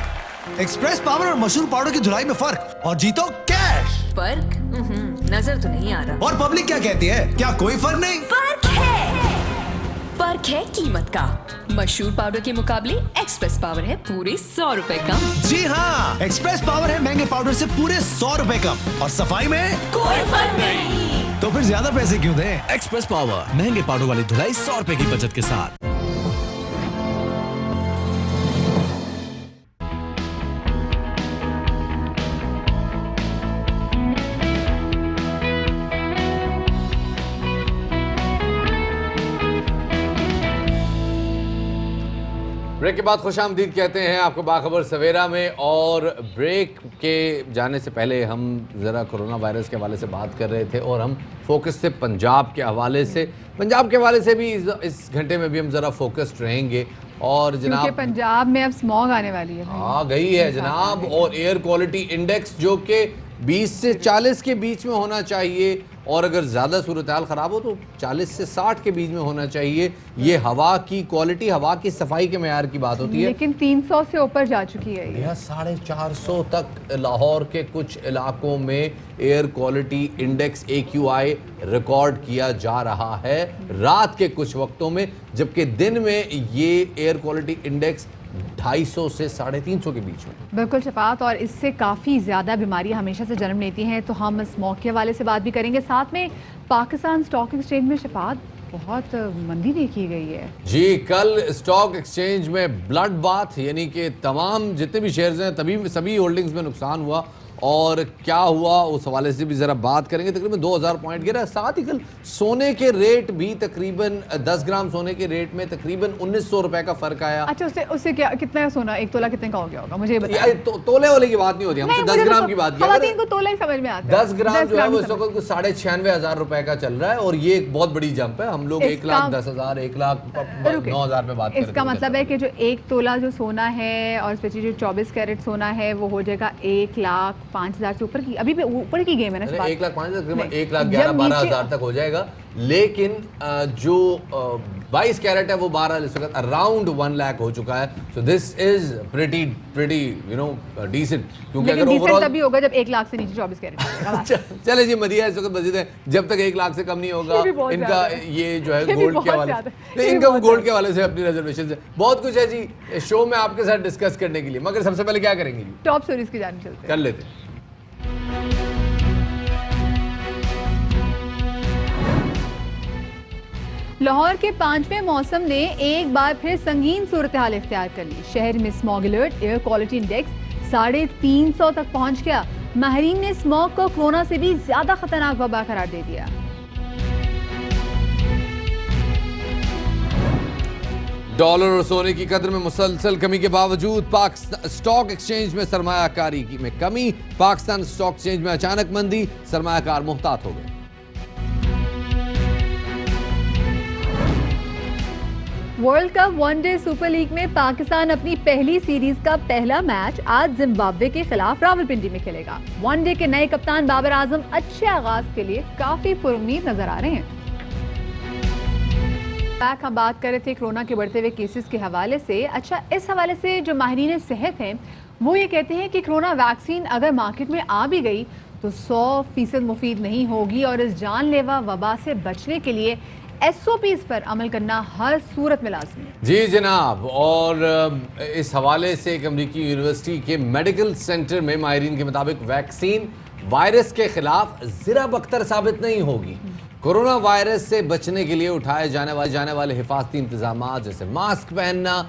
ایکسپریس پاور اور مشہور پاؤڈر کی دھلائی میں فرق اور جیتو کیش. فرق نظر تو نہیں آ رہا. اور پبلک کیا کہتی ہے؟ کیا کوئی فرق نہیں؟ فرق ہے قیمت کا. مشہور پاؤڈر کے مقابلے ایکسپریس پاور ہے پورے 100 روپے کم. جی ہاں ایکسپریس پاور ہے مہنگے پاؤڈر سے پورے 100 روپے کم اور صفائی میں کوئی فرق نہیں. تو پھر زیادہ پیسے کیوں دیں؟ ایکسپریس پاور مہنگے پاؤڈر والی دھلائی 100 روپے کی بچت کے ساتھ. بریک کے بعد خوش آمدید کہتے ہیں آپ کو باخبر سویرا میں. اور بریک کے جانے سے پہلے ہم ذرا کرونا وائرس کے حوالے سے بات کر رہے تھے اور ہم فوکس تھے پنجاب کے حوالے سے. پنجاب کے حوالے سے بھی اس گھنٹے میں بھی ہم ذرا فوکسڈ رہیں گے. اور جناب پنجاب میں اب اسموگ آنے والی ہے. آ گئی ہے جناب. اور ایئر کوالٹی انڈیکس جو کہ 20 سے 40 کے بیچ میں ہونا چاہیے, اور اگر زیادہ صورتحال خراب ہو تو 40 سے 60 کے بیچ میں ہونا چاہیے. یہ ہوا کی کوالٹی, ہوا کی صفائی کے معیار کی بات ہوتی ہے. لیکن 300 سے اوپر جا چکی ہے یہ. 450 تک لاہور کے کچھ علاقوں میں air quality index AQI record کیا جا رہا ہے رات کے کچھ وقتوں میں, جبکہ دن میں یہ ایئر کوالٹی انڈیکس 250 سے 350 کے بیچ میں. بالکل شفاعت, اور اس سے کافی زیادہ بیماریاں ہمیشہ سے جنم لیتی ہیں, تو ہم اسموگ کے حوالے سے بات بھی کریں گے. ساتھ میں پاکستان اسٹاک ایکسچینج میں شفاعت بہت مندی دیکھی گئی ہے. جی, کل اسٹاک ایکسچینج میں بلڈ باتھ, یعنی کہ تمام جتنے بھی شیئرز ہیں سبھی ہولڈنگز میں نقصان ہوا. اور کیا ہوا اس حوالے سے بھی ذرا بات کریں گے. تقریباً 2000 پوائنٹ گرا. ساتھ ہی کل سونے کے ریٹ بھی تقریباً 10 گرام سونے کے ریٹ میں تقریباً 1900 روپے کا فرق آیا. اچھا, اس سے کیا کتنا ہے سونا؟ ایک تولہ کتنے کا ہو گیا ہوگا مجھے بتائیں. تولے والے کی بات نہیں ہوتی, ہم سے 10 گرام کی بات کیا. خواتین کو تولہ ہی سمجھ میں آتا ہے. 10 گرام جو ہے وہ اس وقت 96,500 روپے کا چل رہا ہے, اور یہ ایک بہت بڑی جمپ ہے. ہم لوگ 1,10,000 1,09,000 پہ بات کر رہے ہیں. اس کا مطلب ہے کہ جو ایک تولہ جو سونا ہے, اور اسپیشلی جو 24 کیرٹ سونا ہے, وہ ہو جائے گا 1,05,000 سے اوپر کی. ابھی بھی اوپر کی گیم ہے نا. 1,05,000 1,11,12,000 تک ہو جائے گا. لیکن جو 22 کیرٹ ہے وہ 12 اس وقت اراؤنڈ 1 لاکھ ہو چکا ہے. سو دس از پریٹی ڈیسنٹ, کیونکہ اگر اوورآل تبھی ہوگا جب 1 لاکھ سے نیچے 24 کیرٹ. چلے جی, مدیہ اس وقت مزید ہے, جب تک 1 لاکھ سے کم نہیں ہوگا ان کا یہ جو ہے گولڈ کے حوالے سے, ان کا گولڈ کے حوالے سے اپنی ریزرویشن ہے. بہت کچھ ہے جی شو میں آپ کے ساتھ ڈسکس کرنے کے لیے, مگر سب سے پہلے کیا کریں گے جی؟ ٹاپ اسٹوریز کی جانب چلتے ہیں, کر لیتے ہیں. لاہور کے 5ویں موسم نے ایک بار پھر سنگین صورتحال اختیار کر لی. شہر میں smog alert, air quality index 350 تک پہنچ گیا. ماہرین نے اسموگ کو کورونا سے بھی زیادہ خطرناک وبا قرار دے دیا. ڈالر اور سونے کی قدر میں مسلسل کمی کے باوجود پاکستان اسٹاک ایکسچینج میں سرمایہ کاری میں کمی. پاکستان اسٹاک ایکسچینج میں اچانک مندی, سرمایہ کار محتاط ہو گئے. World cup one day super league میں پاکستان اپنی پہلی سیریز کا پہلا میچ آج زمبابوے کے خلاف راولپنڈی میں کھیلے گا. ون ڈے کے نئے کپتان بابر اعظم اچھے آغاز کے لیے کافی پرامید نظر آ رہے ہیں. ہم بات کر رہے تھے کرونا کے بڑھتے ہوئے کیسز کے حوالے سے. اچھا, اس حوالے سے جو ماہرین صحت ہیں وہ یہ کہتے ہیں کہ کرونا ویکسین اگر مارکیٹ میں آ بھی گئی تو 100% مفید نہیں ہوگی, اور اس جان لیوا وبا سے بچنے کے لیے SOPs پر عمل کرنا ہر صورت میں لازمی ہے. جی جناب, اور اس حوالے سے ایک امریکی یونیورسٹی کے میڈیکل سینٹر میں ماہرین کے مطابق ویکسین وائرس کے خلاف ذرا بختر ثابت نہیں ہوگی. کورونا وائرس سے بچنے کے لیے اٹھائے جانے والے حفاظتی انتظامات جیسے ماسک پہننا,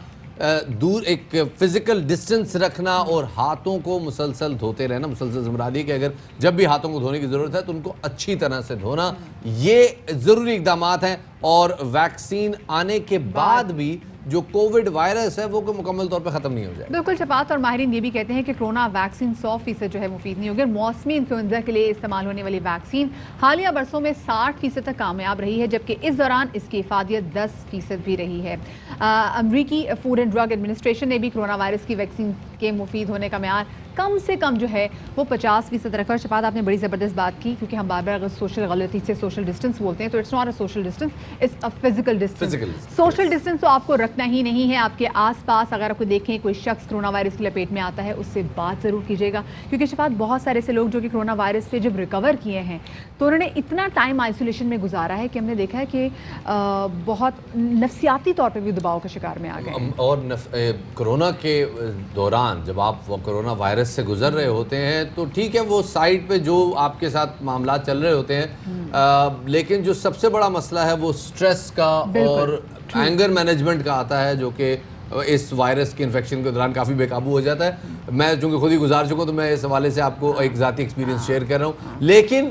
دور ایک فزیکل ڈسٹنس رکھنا اور ہاتھوں کو مسلسل دھوتے رہنا. مسلسل مرادی کہ اگر جب بھی ہاتھوں کو دھونے کی ضرورت ہے تو ان کو اچھی طرح سے دھونا, یہ ضروری اقدامات ہیں. اور ویکسین آنے کے بعد بھی جو کووڈ وائرس ہے وہ مکمل طور پہ ختم نہیں ہو جائے. بالکل شفاعت, اور ماہرین یہ بھی کہتے ہیں کہ کرونا ویکسین 100% جو ہے مفید نہیں ہوگی. موسمی انفلوئنزا کے لیے استعمال ہونے والی ویکسین حالیہ برسوں میں 60% تک کامیاب رہی ہے, جبکہ اس دوران اس کی افادیت 10% بھی رہی ہے. امریکی فوڈ اینڈ ڈرگ ایڈمنسٹریشن نے بھی کرونا وائرس کی ویکسین کے مفید ہونے کا معیار کم سے کم جو ہے وہ 50% رکھا. اور شفاعت, آپ نے بڑی زبردست بات کی, کیونکہ ہم بار بار اگر سوشل غلطی سے سوشل ڈسٹنس بولتے ہیں تو it's not a social distance, it's a physical distance. Social distance تو آپ کو رکھنا ہی نہیں ہے. آپ کے آس پاس اگر آپ کو دیکھیں کوئی شخص کرونا وائرس کی لپیٹ میں آتا ہے, اس سے بات ضرور کیجیے گا, کیونکہ شفاعت بہت سارے ایسے لوگ جو کہ کرونا وائرس سے جب ریکور کیے ہیں تو انہوں نے اتنا ٹائم آئسولیشن میں گزارا ہے کہ ہم نے دیکھا ہے کہ بہت نفسیاتی طور پہ بھی دباؤ کا شکار میں آ گئے. اور کرونا کے دوران جب آپ کرونا وائرس سے گزر رہے ہوتے ہیں تو ٹھیک ہے وہ سائٹ پہ جو آپ کے ساتھ معاملات چل رہے ہوتے ہیں, لیکن جو سب سے بڑا مسئلہ ہے وہ سٹریس کا اور اینگر مینجمنٹ کا آتا ہے, جو کہ اس وائرس کی انفیکشن کے دوران کافی بے قابو ہو جاتا ہے. میں چونکہ خود ہی گزار چکا ہوں تو میں اس حوالے سے آپ کو ایک ذاتی ایکسپیرینس شیئر کر رہا ہوں. لیکن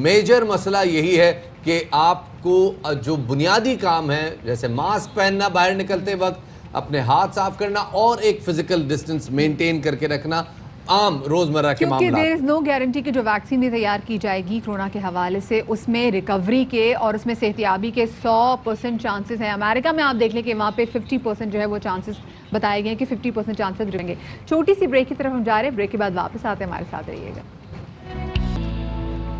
میجر مسئلہ یہی ہے کہ آپ کو جو بنیادی کام ہے جیسے ماسک پہننا باہر نکلتے وقت, اپنے ہاتھ صاف کرنا اور ایک فزیکل ڈسٹنس مینٹین کر کے رکھنا عام روزمرہ کے کیونکہ معاملات. دیر از نو گارنٹی کہ جو ویکسین بھی تیار کی جائے گی کرونا کے حوالے سے اس میں ریکوری کے اور اس میں صحتیابی کے 100% چانسز ہیں. امریکہ میں آپ دیکھ لیں کہ وہاں پہ 50% جو ہے وہ چانسز بتائے گئے ہیں کہ 50% چانسز رہیں گے. چھوٹی سی بریک کی طرف ہم جا رہے ہیں, بریک کے بعد واپس آتے ہیں, ہمارے ساتھ رہیے گا.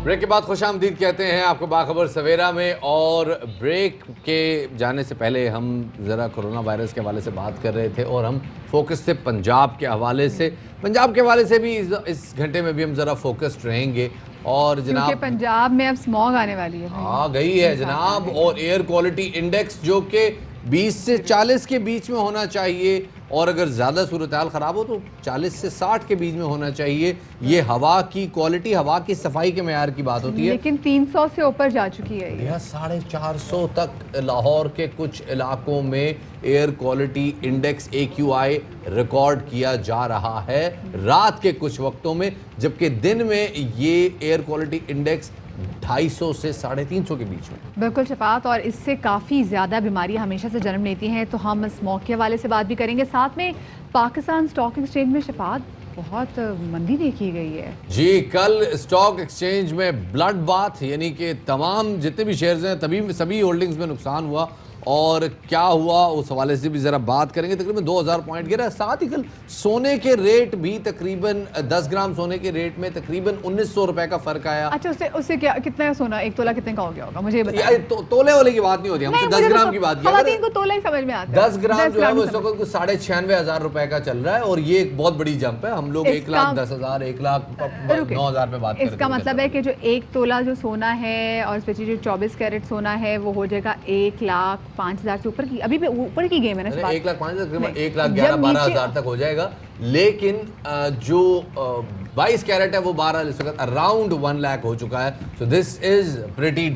بریک کے بعد خوش آمدید کہتے ہیں آپ کو باخبر سویرا میں. اور بریک کے جانے سے پہلے ہم ذرا کرونا وائرس کے حوالے سے بات کر رہے تھے اور ہم فوکس تھے پنجاب کے حوالے سے. پنجاب کے حوالے سے بھی اس گھنٹے میں بھی ہم ذرا فوکسڈ رہیں گے. اور جناب کیونکہ پنجاب میں اب اسموگ آنے والی ہے. آ گئی ہے جناب, اور ایئر کوالٹی انڈیکس جو کہ 20 سے 40 کے بیچ میں ہونا چاہیے, اور اگر زیادہ صورتحال خراب ہو تو 40 سے 60 کے بیچ میں ہونا چاہیے. یہ ہوا کی کوالٹی, ہوا کی صفائی کے معیار کی بات ہوتی ہے, لیکن 300 سے اوپر جا چکی ہے. یہ 450 تک لاہور کے کچھ علاقوں میں air quality index AQI record کیا جا رہا ہے رات کے کچھ وقتوں میں, جبکہ دن میں یہ ایئر کوالٹی انڈیکس 250 سے 350 کے بیچ میں. بالکل شفاعت, اور اس سے کافی زیادہ بیماریاں ہمیشہ سے جنم لیتی ہیں, تو ہم اسموگ کے حوالے سے بات بھی کریں گے. ساتھ میں پاکستان اسٹاک ایکسچینج میں شفاعت بہت مندی دیکھی گئی ہے. جی, کل اسٹاک ایکسچینج میں بلڈ بات, یعنی کہ تمام جتنے بھی شیئرز ہیں سبھی ہولڈنگز میں نقصان ہوا. اور کیا ہوا اس حوالے سے بھی ذرا بات کریں گے. تقریباً 2000 پوائنٹ گرا. ساتھ ہی کل سونے کے ریٹ بھی تقریباً 10 گرام سونے کے ریٹ میں تقریباً 1900 روپے کا فرق آیا. اچھا, اس سے کیا کتنا ہے سونا, ایک تولہ کتنے کا ہو گیا ہوگا مجھے بتائیں. تولے والے کی بات نہیں ہوتی, ہم سے 10 گرام کی بات کیا. خواتین کو تولہ ہی سمجھ میں آتا ہے. 10 گرام جو ہے وہ اس وقت 96,500 روپے کا چل رہا ہے, اور یہ ایک بہت بڑی جمپ ہے. ہم لوگ 1,10,000 1,09,000 پہ بات کرتے ہیں. اس کا مطلب ہے کہ جو ایک تولہ جو سونا ہے اور اسپیشلی جو 24 کیرٹ سونا ہے وہ ہو جائے گا 1,05,000 سے اوپر. ابھی بھی اوپر کی گیم ہے نا, 1,05,000 1,11,000-12,000 تک ہو جائے گا. لیکن جو 22 کیرٹ ہے وہ 12 اس وقت اراؤنڈ 1 لاکھ ہو چکا ہے. سو دس از پریٹی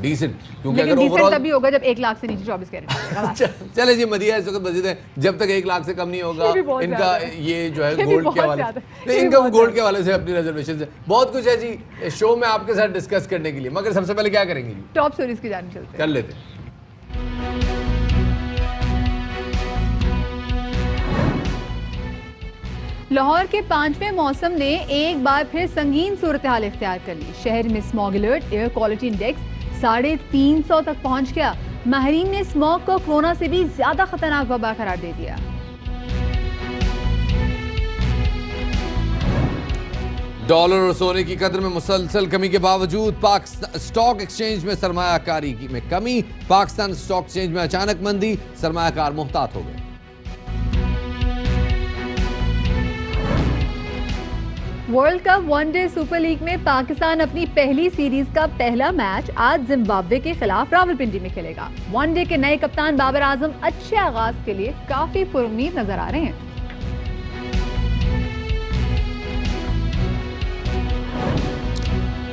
ڈیسنٹ, کیونکہ اگر اوورآل تبھی ہوگا جب 1 لاکھ سے نیچے 24 کیرٹ. چلے جی, مدیہ اس وقت مزید ہے, جب تک 1 لاکھ سے کم نہیں ہوگا ان کا یہ جو ہے گولڈ کے حوالے سے, ان کا گولڈ کے حوالے سے اپنی ریزرویشن ہے. بہت کچھ ہے جی شو میں آپ کے ساتھ ڈسکس کرنے کے لیے, مگر سب سے پہلے کیا کریں گے جی, ٹاپ سٹوریز کی جانب چلتے ہیں, کر لیتے ہیں. لاہور کے 5ویں موسم نے ایک بار پھر سنگین صورتحال اختیار کر لی. شہر میں smog alert, air quality index 350 تک پہنچ گیا. ماہرین نے اسموگ کو کورونا سے بھی زیادہ خطرناک وبا قرار دے دیا. ڈالر اور سونے کی قدر میں مسلسل کمی کے باوجود اسٹاک ایکسچینج میں سرمایہ کاری میں کمی. پاکستان اسٹاک ایکسچینج میں اچانک مندی, سرمایہ کار محتاط ہو گئے. World cup one day super league میں پاکستان اپنی پہلی سیریز کا پہلا میچ آج زمبابوے کے خلاف راولپنڈی میں کھیلے گا. ون ڈے کے نئے کپتان بابر اعظم اچھے آغاز کے لیے کافی پرامید نظر آ رہے ہیں.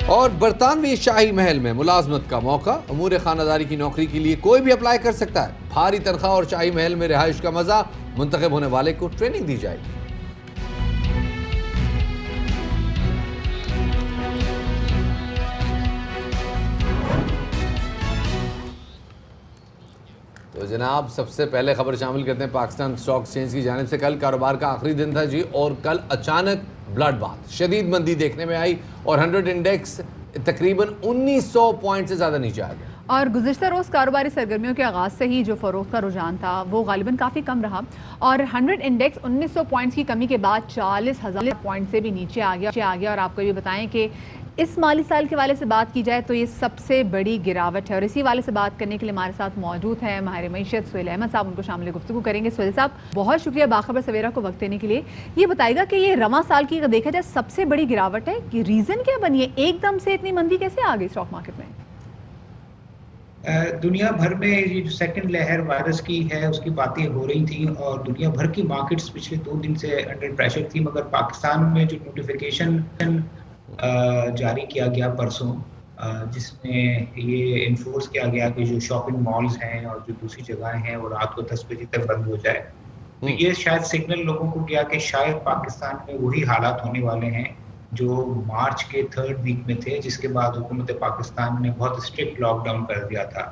اور برطانوی شاہی محل میں ملازمت کا موقع, امور خانہ داری کی نوکری کے لیے کوئی بھی اپلائی کر سکتا ہے. بھاری تنخواہ اور شاہی محل میں رہائش کا مزہ, منتخب ہونے والے کو ٹریننگ دی جائے گی. تو جناب سب سے پہلے خبر شامل کرتے ہیں پاکستان اسٹاک ایکسچینج کی جانب سے. کل کاروبار کا آخری دن تھا جی, اور کل اچانک بلڈ بات, شدید مندی دیکھنے میں آئی, اور 100 انڈیکس تقریباً 1900 پوائنٹ سے زیادہ نیچے آ گیا. اور گزشتہ روز کاروباری سرگرمیوں کے آغاز سے ہی جو فروخت کا رجحان تھا وہ غالباً کافی کم رہا, اور 100 انڈیکس 1900 پوائنٹس کی کمی کے بعد 40,000 پوائنٹ سے بھی نیچے آ گیا. اور آپ کو یہ بتائیں کہ اس مالی سال کے حوالے سے بات کی جائے تو یہ سب سے بڑی گراوٹ ہے. اور اسی حوالے سے بات کرنے کے لیے ہمارے ساتھ موجود ہیں ماہر معیشت سہیل احمد صاحب, ان کو شامل گفتگو کریں گے. سہیل صاحب بہت شکریہ باخبر سویرا کو وقت دینے کے لیے. یہ بتائے گا کہ یہ رواں سال کی دیکھا جائے سب سے بڑی گراوٹ ہے, کہ ریزن کیا بنی ہے, ایک دم سے اتنی مندی کیسے آ گئی اسٹاک مارکیٹ میں؟ دنیا بھر میں یہ جو سیکنڈ لہر وائرس کی ہے اس کی باتیں ہو رہی تھیں, اور دنیا بھر کی مارکیٹس پچھلے 2 دن سے انڈر پریشر تھی. مگر پاکستان میں جو نوٹیفیکیشن جاری کیا گیا پرسوں, جس میں یہ انفورس کیا گیا کہ جو شاپنگ مالز ہیں اور جو دوسری جگہیں ہیں وہ رات کو 10 بجے تک بند ہو جائے, تو یہ شاید سگنل لوگوں کو گیا کہ شاید پاکستان میں وہی حالات ہونے والے ہیں جو مارچ کے 3rd ویک میں تھے, جس کے بعد حکومت پاکستان نے بہت اسٹرکٹ لاک ڈاؤن کر دیا تھا.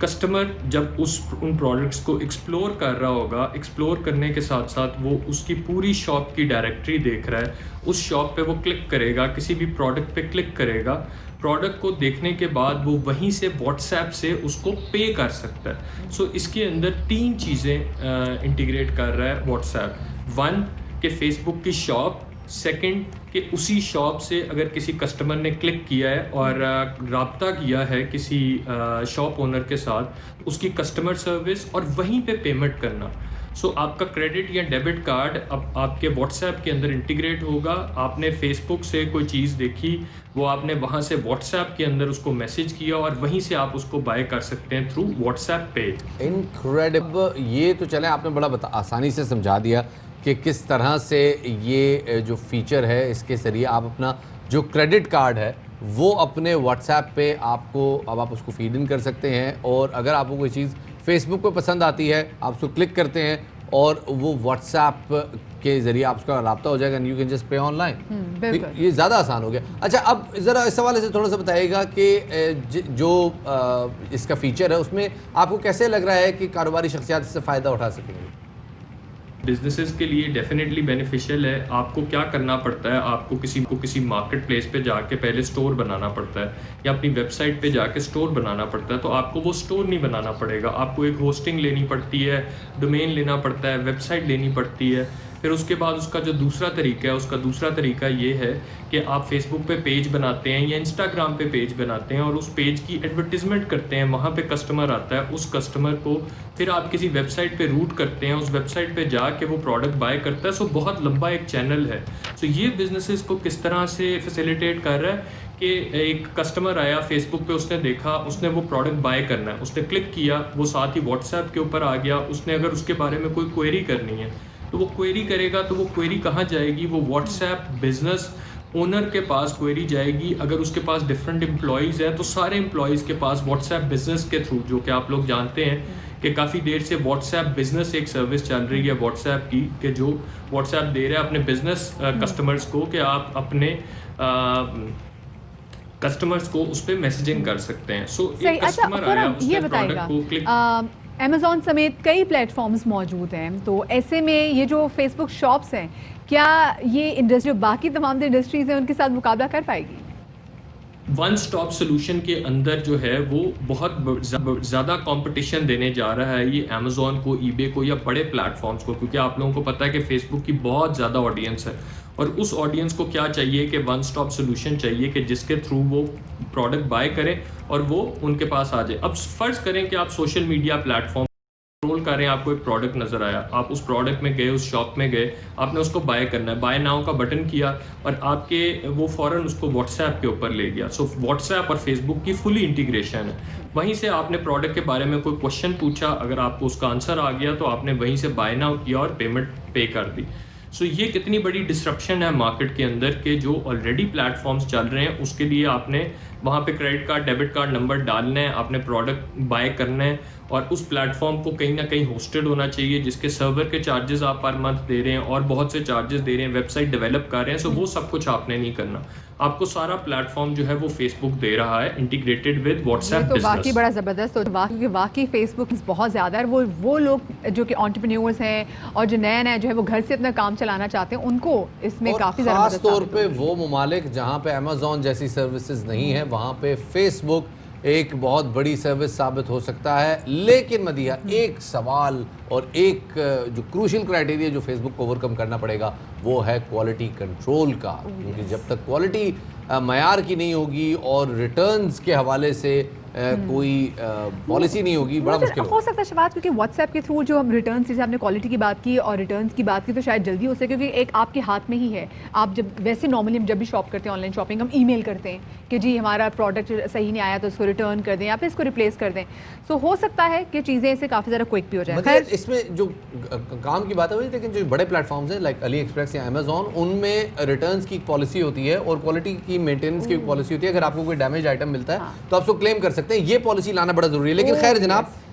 کسٹمر جب ان پروڈکٹس کو ایکسپلور کر رہا ہوگا، ایکسپلور کرنے کے ساتھ ساتھ وہ اس کی پوری شاپ کی ڈائریکٹری دیکھ رہا ہے، اس شاپ پہ وہ کلک کرے گا، کسی بھی پروڈکٹ پہ کلک کرے گا، پروڈکٹ کو دیکھنے کے بعد وہ وہیں سے واٹس ایپ سے اس کو پے کر سکتا ہے. سو اس کے اندر 3 چیزیں انٹیگریٹ کر رہا ہے واٹس ایپ. 1 کہ فیس بک کی شاپ، 2 کہ اسی شاپ سے اگر کسی کسٹمر نے کلک کیا ہے اور رابطہ کیا ہے کسی شاپ اونر کے ساتھ، اس کی کسٹمر سروس اور وہیں پہ پیمنٹ کرنا. سو آپ کا کریڈٹ یا ڈیبٹ کارڈ اب آپ کے واٹس ایپ کے اندر انٹیگریٹ ہوگا. آپ نے فیس بک سے کوئی چیز دیکھی، وہ آپ نے وہاں سے واٹس ایپ کے اندر اس کو میسیج کیا اور وہیں سے آپ اس کو بائی کر سکتے ہیں تھرو واٹس ایپ پے. انکریڈیبل. یہ تو چلیں آپ نے بڑا آسانی سے سمجھا دیا کہ کس طرح سے یہ جو فیچر ہے اس کے ذریعے آپ اپنا جو کریڈٹ کارڈ ہے وہ اپنے واٹس ایپ پہ آپ اس کو فیڈ ان کر سکتے ہیں، اور اگر آپ کو کوئی چیز فیس بک پہ پسند آتی ہے آپ اس کو کلک کرتے ہیں اور وہ واٹس ایپ کے ذریعے آپ اس کا رابطہ ہو جائے گا. You can just pay online. یہ زیادہ آسان ہو گیا. اچھا اب ذرا اس حوالے سے تھوڑا سا بتائیے گا کہ جو اس کا فیچر ہے اس میں آپ کو کیسے لگ رہا ہے کہ کاروباری شخصیات اس سے فائدہ اٹھا سکیں گے؟ بزنسز کے لیے ڈیفینیٹلی بینیفیشیل ہے. آپ کو کیا کرنا پڑتا ہے، آپ کو کسی مارکیٹ پلیس پہ جا کے پہلے سٹور بنانا پڑتا ہے یا اپنی ویب سائٹ پہ جا کے سٹور بنانا پڑتا ہے. تو آپ کو وہ سٹور نہیں بنانا پڑے گا، آپ کو ایک ہوسٹنگ لینی پڑتی ہے، ڈومین لینا پڑتا ہے، ویب سائٹ لینی پڑتی ہے. پھر اس کے بعد اس کا جو دوسرا طریقہ یہ ہے کہ آپ فیس بک پہ پیج بناتے ہیں یا انسٹاگرام پہ پیج بناتے ہیں اور اس پیج کی ایڈورٹیزمنٹ کرتے ہیں. وہاں پہ کسٹمر آتا ہے، اس کسٹمر کو پھر آپ کسی ویب سائٹ پہ روٹ کرتے ہیں، اس ویب سائٹ پہ جا کے وہ پروڈکٹ بائی کرتا ہے. سو بہت لمبا ایک چینل ہے. سو یہ بزنسز کو کس طرح سے فیسیلیٹیٹ کر رہا ہے کہ ایک کسٹمر آیا فیس بک پہ، اس نے دیکھا، اس نے وہ پروڈکٹ بائی کرنا ہے، اس نے کلک کیا، وہ ساتھ ہی واٹس ایپ کے اوپر آ گیا. اس نے اگر اس کے بارے میں کوئی کوئری کرنی ہے تو وہ کوئری کرے گا. تو وہ کوئری کہاں جائے گی؟ وہ واٹس ایپ بزنس اونر کے پاس کوئری جائے گی. اگر اس کے پاس ڈفرینٹ امپلائیز ہیں تو سارے امپلائیز کے پاس واٹس ایپ بزنس کے تھرو، جو کہ آپ لوگ جانتے ہیں کہ کافی دیر سے واٹس ایپ بزنس ایک سروس چل رہی ہے واٹس ایپ کی، کہ جو واٹس ایپ دے رہا ہے اپنے بزنس کسٹمرز کو کہ آپ اپنے کسٹمرز کو اس پہ میسیجنگ کر سکتے ہیں. سو ایک کسٹمر آیا، اس نے پروڈکٹ کو کلک. امیزون سمیت کئی پلیٹ فارمز موجود ہیں، تو ایسے میں یہ جو فیس بک شاپس ہیں، کیا یہ انڈسٹری باقی تمام انڈسٹریز ہیں ان کے ساتھ مقابلہ کر پائے گی؟ ون سٹاپ سلوشن کے اندر جو ہے وہ بہت زیادہ کمپٹیشن دینے جا رہا ہے یہ امیزون کو، ای بے کو یا بڑے پلیٹ فارمز کو، کیونکہ آپ لوگوں کو پتہ ہے کہ فیس بک کی بہت زیادہ آڈینس ہے اور اس آڈینس کو کیا چاہیے کہ ون سٹاپ سلوشن چاہیے کہ جس کے تھرو وہ پروڈکٹ بائی کریں اور وہ ان کے پاس آ جائے. اب فرض کریں کہ آپ social media platform role کر رہے ہیں، آپ کو ایک پروڈکٹ نظر آیا، آپ اس پروڈکٹ میں گئے، اس شاپ میں گئے، آپ نے اس کو بائی کرنا ہے، بائی ناؤ کا بٹن کیا اور آپ کے وہ فوراً اس کو واٹس ایپ کے اوپر لے گیا. سو واٹس ایپ اور فیس بک کی فلی انٹیگریشن ہے. وہیں سے آپ نے پروڈکٹ کے بارے میں کوئی کوشچن پوچھا، اگر آپ کو اس کا آنسر آ گیا تو آپ نے وہیں سے بائی ناؤ کیا اور پیمنٹ پے کر دی. سو یہ کتنی بڑی ڈسرپشن ہے مارکیٹ کے اندر کہ جو آلریڈی پلیٹ فارمز چل رہے ہیں اس کے لیے آپ نے وہاں پہ credit card debit card number ڈالنا ہے، آپ نے پروڈکٹ بائی کرنا ہے اور اس پلیٹ فارم کو کہیں نہ کہیں ہوسٹڈ ہونا چاہیے جس کے سرور کے چارجز آپ پر منتھ دے رہے ہیں اور بہت سے چارجز دے رہے ہیں، ویب سائٹ ڈیولپ کر رہے ہیں. سو وہ سب کچھ آپ نے نہیں کرنا، آپ کو سارا پلیٹ فارم جو ہے وہ فیس بک دے رہا ہے integrated with what's app business. تو واقعی بڑا زبردست، تو واقعی فیس بک بہت زیادہ ہے. وہ لوگ جو کہ انٹرپرینیورز ہیں اور جو نیا جو ہے وہ گھر سے اپنا کام چلانا چاہتے ہیں ان کو اس میں کافی زیادہ خاص طور پہ وہ ممالک جہاں پہ امیزون جیسی سروسز نہیں ہیں وہاں پہ فیس بک ایک بہت بڑی سروس ثابت ہو سکتا ہے. لیکن مدیحہ ایک سوال اور ایک جو کروشل کرائٹیریا جو فیس بک کو اوورکم کرنا پڑے گا وہ ہے کوالٹی کنٹرول کا، کیونکہ جب تک کوالٹی معیار کی نہیں ہوگی اور ریٹرنز کے حوالے سے کوئی پالیسی نہیں ہوگی بڑا مشکل ہو سکتا ہے شفاعت، کیونکہ واٹس ایپ کے تھرو جو ہم ریٹرنز، جیسے آپ نے کوالٹی کی بات کی اور ریٹرنز کی بات کی تو شاید جلدی ہو سکے کیونکہ ایک آپ کے ہاتھ میں ہی ہے. آپ جب ویسے نارملی ہم جب بھی شاپ کرتے ہیں آن لائن شاپنگ ہم ای میل کرتے ہیں کہ جی ہمارا پروڈکٹ صحیح نہیں آیا تو اس کو ریٹرن کر دیں یا پھر اس کو ریپلیس کر دیں. سو ہو سکتا ہے کہ چیزیں اسے کافی زیادہ کوئک بھی ہو جائیں. خیر اس میں جو کام کی بات ہے لیکن جو بڑے پلیٹ فارمز ہیں لائک علی ایکسپریس یا امیزون ان میں ریٹرنز کی پالیسی ہوتی ہے اور کوالٹی کی مینٹیننس کی پالیسی ہوتی ہے. اگر آپ کو کوئی ڈیمیج آئٹم ملتا ہے تو آپ اس کو کلیم کر سکتے ہیں. یہ پالیسی لانا بڑا ضروری ہے. لیکن خیر جناب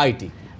IT।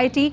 IT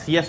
CS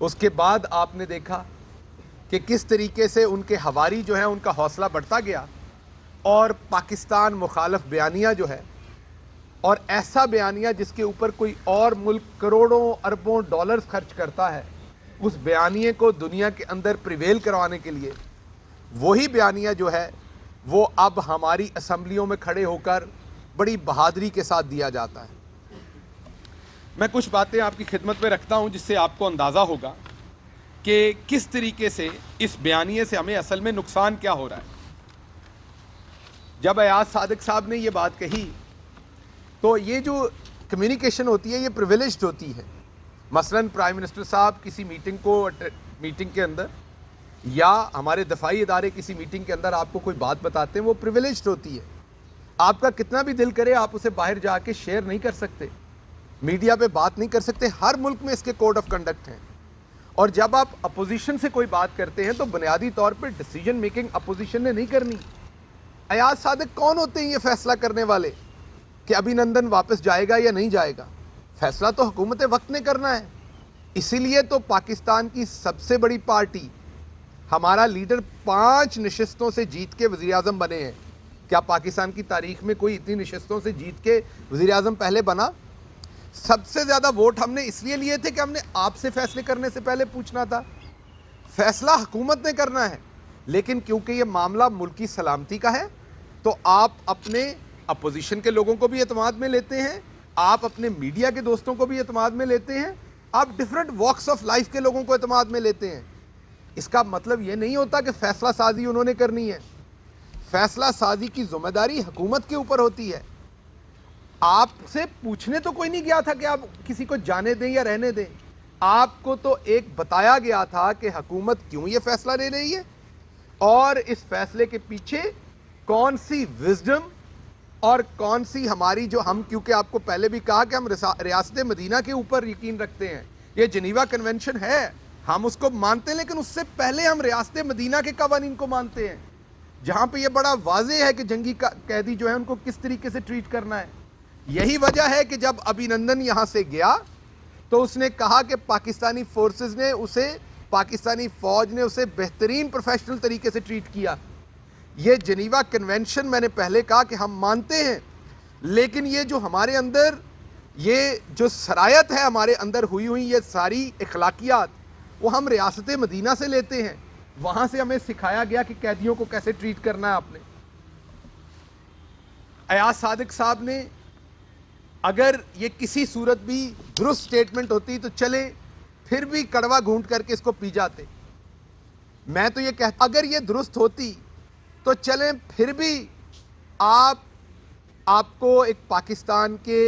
اس کے بعد آپ نے دیکھا کہ کس طریقے سے ان کے حواری جو ہیں ان کا حوصلہ بڑھتا گیا اور پاکستان مخالف بیانیہ جو ہے اور ایسا بیانیہ جس کے اوپر کوئی اور ملک کروڑوں اربوں ڈالرز خرچ کرتا ہے اس بیانیے کو دنیا کے اندر پریویل کروانے کے لیے وہی بیانیہ جو ہے وہ اب ہماری اسمبلیوں میں کھڑے ہو کر بڑی بہادری کے ساتھ دیا جاتا ہے. میں کچھ باتیں آپ کی خدمت میں رکھتا ہوں جس سے آپ کو اندازہ ہوگا کہ کس طریقے سے اس بیانیے سے ہمیں اصل میں نقصان کیا ہو رہا ہے. جب ایاز صادق صاحب نے یہ بات کہی تو یہ جو کمیونیکیشن ہوتی ہے یہ پریویلیجڈ ہوتی ہے. مثلا پرائم منسٹر صاحب کسی میٹنگ کے اندر یا ہمارے دفاعی ادارے کسی میٹنگ کے اندر آپ کو کوئی بات بتاتے ہیں وہ پریویلیجڈ ہوتی ہے. آپ کا کتنا بھی دل کرے آپ اسے باہر جا کے شیئر نہیں کر سکتے, میڈیا پہ بات نہیں کر سکتے. ہر ملک میں اس کے کوڈ آف کنڈکٹ ہیں. اور جب آپ اپوزیشن سے کوئی بات کرتے ہیں تو بنیادی طور پہ ڈیسیجن میکنگ اپوزیشن نے نہیں کرنی. ایاز صادق کون ہوتے ہیں یہ فیصلہ کرنے والے کہ ابھینندن واپس جائے گا یا نہیں جائے گا؟ فیصلہ تو حکومت وقت نے کرنا ہے. اسی لیے تو پاکستان کی سب سے بڑی پارٹی ہمارا لیڈر 5 نشستوں سے جیت کے وزیر اعظم بنے ہیں. کیا پاکستان کی تاریخ میں کوئی اتنی نشستوں سے جیت کے وزیر اعظم پہلے بنا؟ سب سے زیادہ ووٹ ہم نے اس لیے لیے تھے کہ ہم نے آپ سے فیصلے کرنے سے پہلے پوچھنا تھا. فیصلہ حکومت نے کرنا ہے, لیکن کیونکہ یہ معاملہ ملکی سلامتی کا ہے تو آپ اپنے اپوزیشن کے لوگوں کو بھی اعتماد میں لیتے ہیں, آپ اپنے میڈیا کے دوستوں کو بھی اعتماد میں لیتے ہیں, آپ ڈیفرنٹ واکس آف لائف کے لوگوں کو اعتماد میں لیتے ہیں. اس کا مطلب یہ نہیں ہوتا کہ فیصلہ سازی انہوں نے کرنی ہے. فیصلہ سازی کی ذمہ داری حکومت کے اوپر ہوتی ہے. آپ سے پوچھنے تو کوئی نہیں گیا تھا کہ آپ کسی کو جانے دیں یا رہنے دیں. آپ کو تو ایک بتایا گیا تھا کہ حکومت کیوں یہ فیصلہ لے رہی ہے اور اس فیصلے کے پیچھے کون سی وزڈم اور کون سی ہماری جو ہم, کیونکہ آپ کو پہلے بھی کہا کہ ہم ریاست مدینہ کے اوپر یقین رکھتے ہیں. یہ جنیوا کنونشن ہے, ہم اس کو مانتے ہیں, لیکن اس سے پہلے ہم ریاست مدینہ کے قوانین کو مانتے ہیں جہاں پہ یہ بڑا واضح ہے کہ جنگی قیدی جو ہے ان کو کس طریقے سے ٹریٹ کرنا ہے. یہی وجہ ہے کہ جب ابھینندن یہاں سے گیا تو اس نے کہا کہ پاکستانی فورسز نے اسے, پاکستانی فوج نے اسے بہترین پروفیشنل طریقے سے ٹریٹ کیا. یہ جنیوا کنونشن میں نے پہلے کہا کہ ہم مانتے ہیں, لیکن یہ جو ہمارے اندر یہ جو سرایت ہے ہمارے اندر ہوئی یہ ساری اخلاقیات وہ ہم ریاست مدینہ سے لیتے ہیں. وہاں سے ہمیں سکھایا گیا کہ قیدیوں کو کیسے ٹریٹ کرنا ہے. آپ نے ایاز صادق صاحب نے اگر یہ کسی صورت بھی درست سٹیٹمنٹ ہوتی تو چلے پھر بھی کڑوا گھونٹ کر کے اس کو پی جاتے. میں تو یہ کہتا اگر یہ درست ہوتی تو چلیں پھر بھی آپ کو ایک پاکستان کے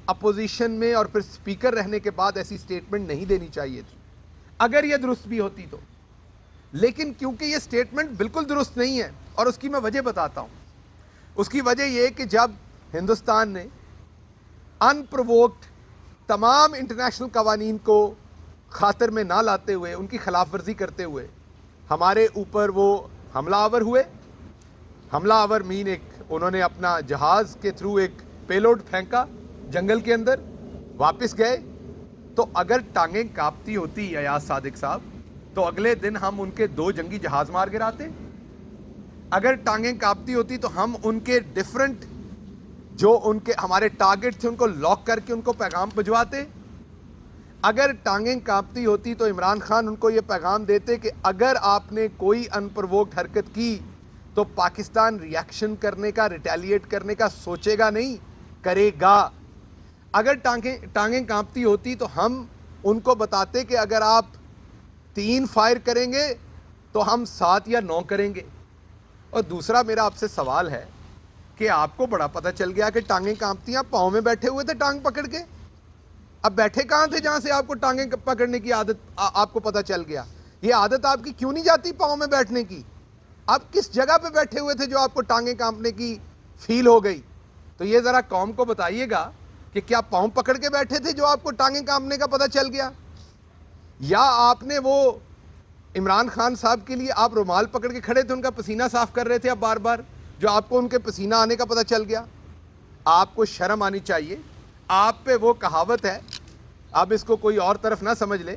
اپوزیشن میں اور پھر سپیکر رہنے کے بعد ایسی سٹیٹمنٹ نہیں دینی چاہیے تھی اگر یہ درست بھی ہوتی تو. لیکن کیونکہ یہ سٹیٹمنٹ بالکل درست نہیں ہے اور اس کی میں وجہ بتاتا ہوں. اس کی وجہ یہ کہ جب ہندوستان نے ان پرووکڈ تمام انٹرنیشنل قوانین کو خاطر میں نہ لاتے ہوئے ان کی خلاف ورزی کرتے ہوئے ہمارے اوپر وہ حملہ آور ہوئے. حملہ آور مین ایک انہوں نے اپنا جہاز کے تھرو ایک پیلوڈ پھینکا جنگل کے اندر, واپس گئے. تو اگر ٹانگیں کاپتی ہوتی ایاز صادق صاحب تو اگلے دن ہم ان کے 2 جنگی جہاز مار گراتے. اگر ٹانگیں کاپتی ہوتی تو ہم ان کے ڈیفرنٹ جو ان کے ہمارے ٹارگٹ تھے ان کو لاک کر کے ان کو پیغام بھجواتے. اگر ٹانگیں کانپتی ہوتی تو عمران خان ان کو یہ پیغام دیتے کہ اگر آپ نے کوئی ان پرووکڈ حرکت کی تو پاکستان ریاکشن کرنے کا, ریٹیلیٹ کرنے کا سوچے گا نہیں, کرے گا. اگر ٹانگیں کانپتی ہوتی تو ہم ان کو بتاتے کہ اگر آپ 3 فائر کریں گے تو ہم 7 یا 9 کریں گے. اور دوسرا میرا آپ سے سوال ہے کہ آپ کو بڑا پتہ چل گیا کہ ٹانگیں کانپتی ہیں, آپ پاؤں میں بیٹھے ہوئے تھے ٹانگ پکڑ کے. اب بیٹھے کہاں تھے جہاں سے آپ کو ٹانگیں پکڑنے کی عادت آپ کو پتہ چل گیا؟ یہ عادت آپ کی کیوں نہیں جاتی پاؤں میں بیٹھنے کی؟ آپ کس جگہ پہ بیٹھے ہوئے تھے جو آپ کو ٹانگیں کانپنے کی فیل ہو گئی؟ تو یہ ذرا قوم کو بتائیے گا کہ کیا پاؤں پکڑ کے بیٹھے تھے جو آپ کو ٹانگیں کانپنے کا پتہ چل گیا, یا آپ نے وہ عمران خان صاحب کے لیے آپ رومال پکڑ کے کھڑے تھے, ان کا پسینہ صاف کر رہے تھے اب بار بار, جو آپ کو ان کے پسینہ آنے کا پتہ چل گیا؟ آپ کو شرم آنی چاہیے. آپ پہ وہ کہاوت ہے, اب اس کو کوئی اور طرف نہ سمجھ لے,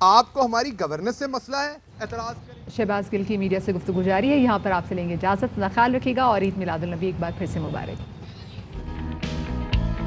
آپ کو ہماری گورننس سے مسئلہ ہے اعتراض کریں. شہباز گل کی میڈیا سے گفتگو جاری ہے. یہاں پر آپ سے لیں گے اجازت. اپنا خیال رکھیے گا اور عید میلاد النبی ایک بار پھر سے مبارک.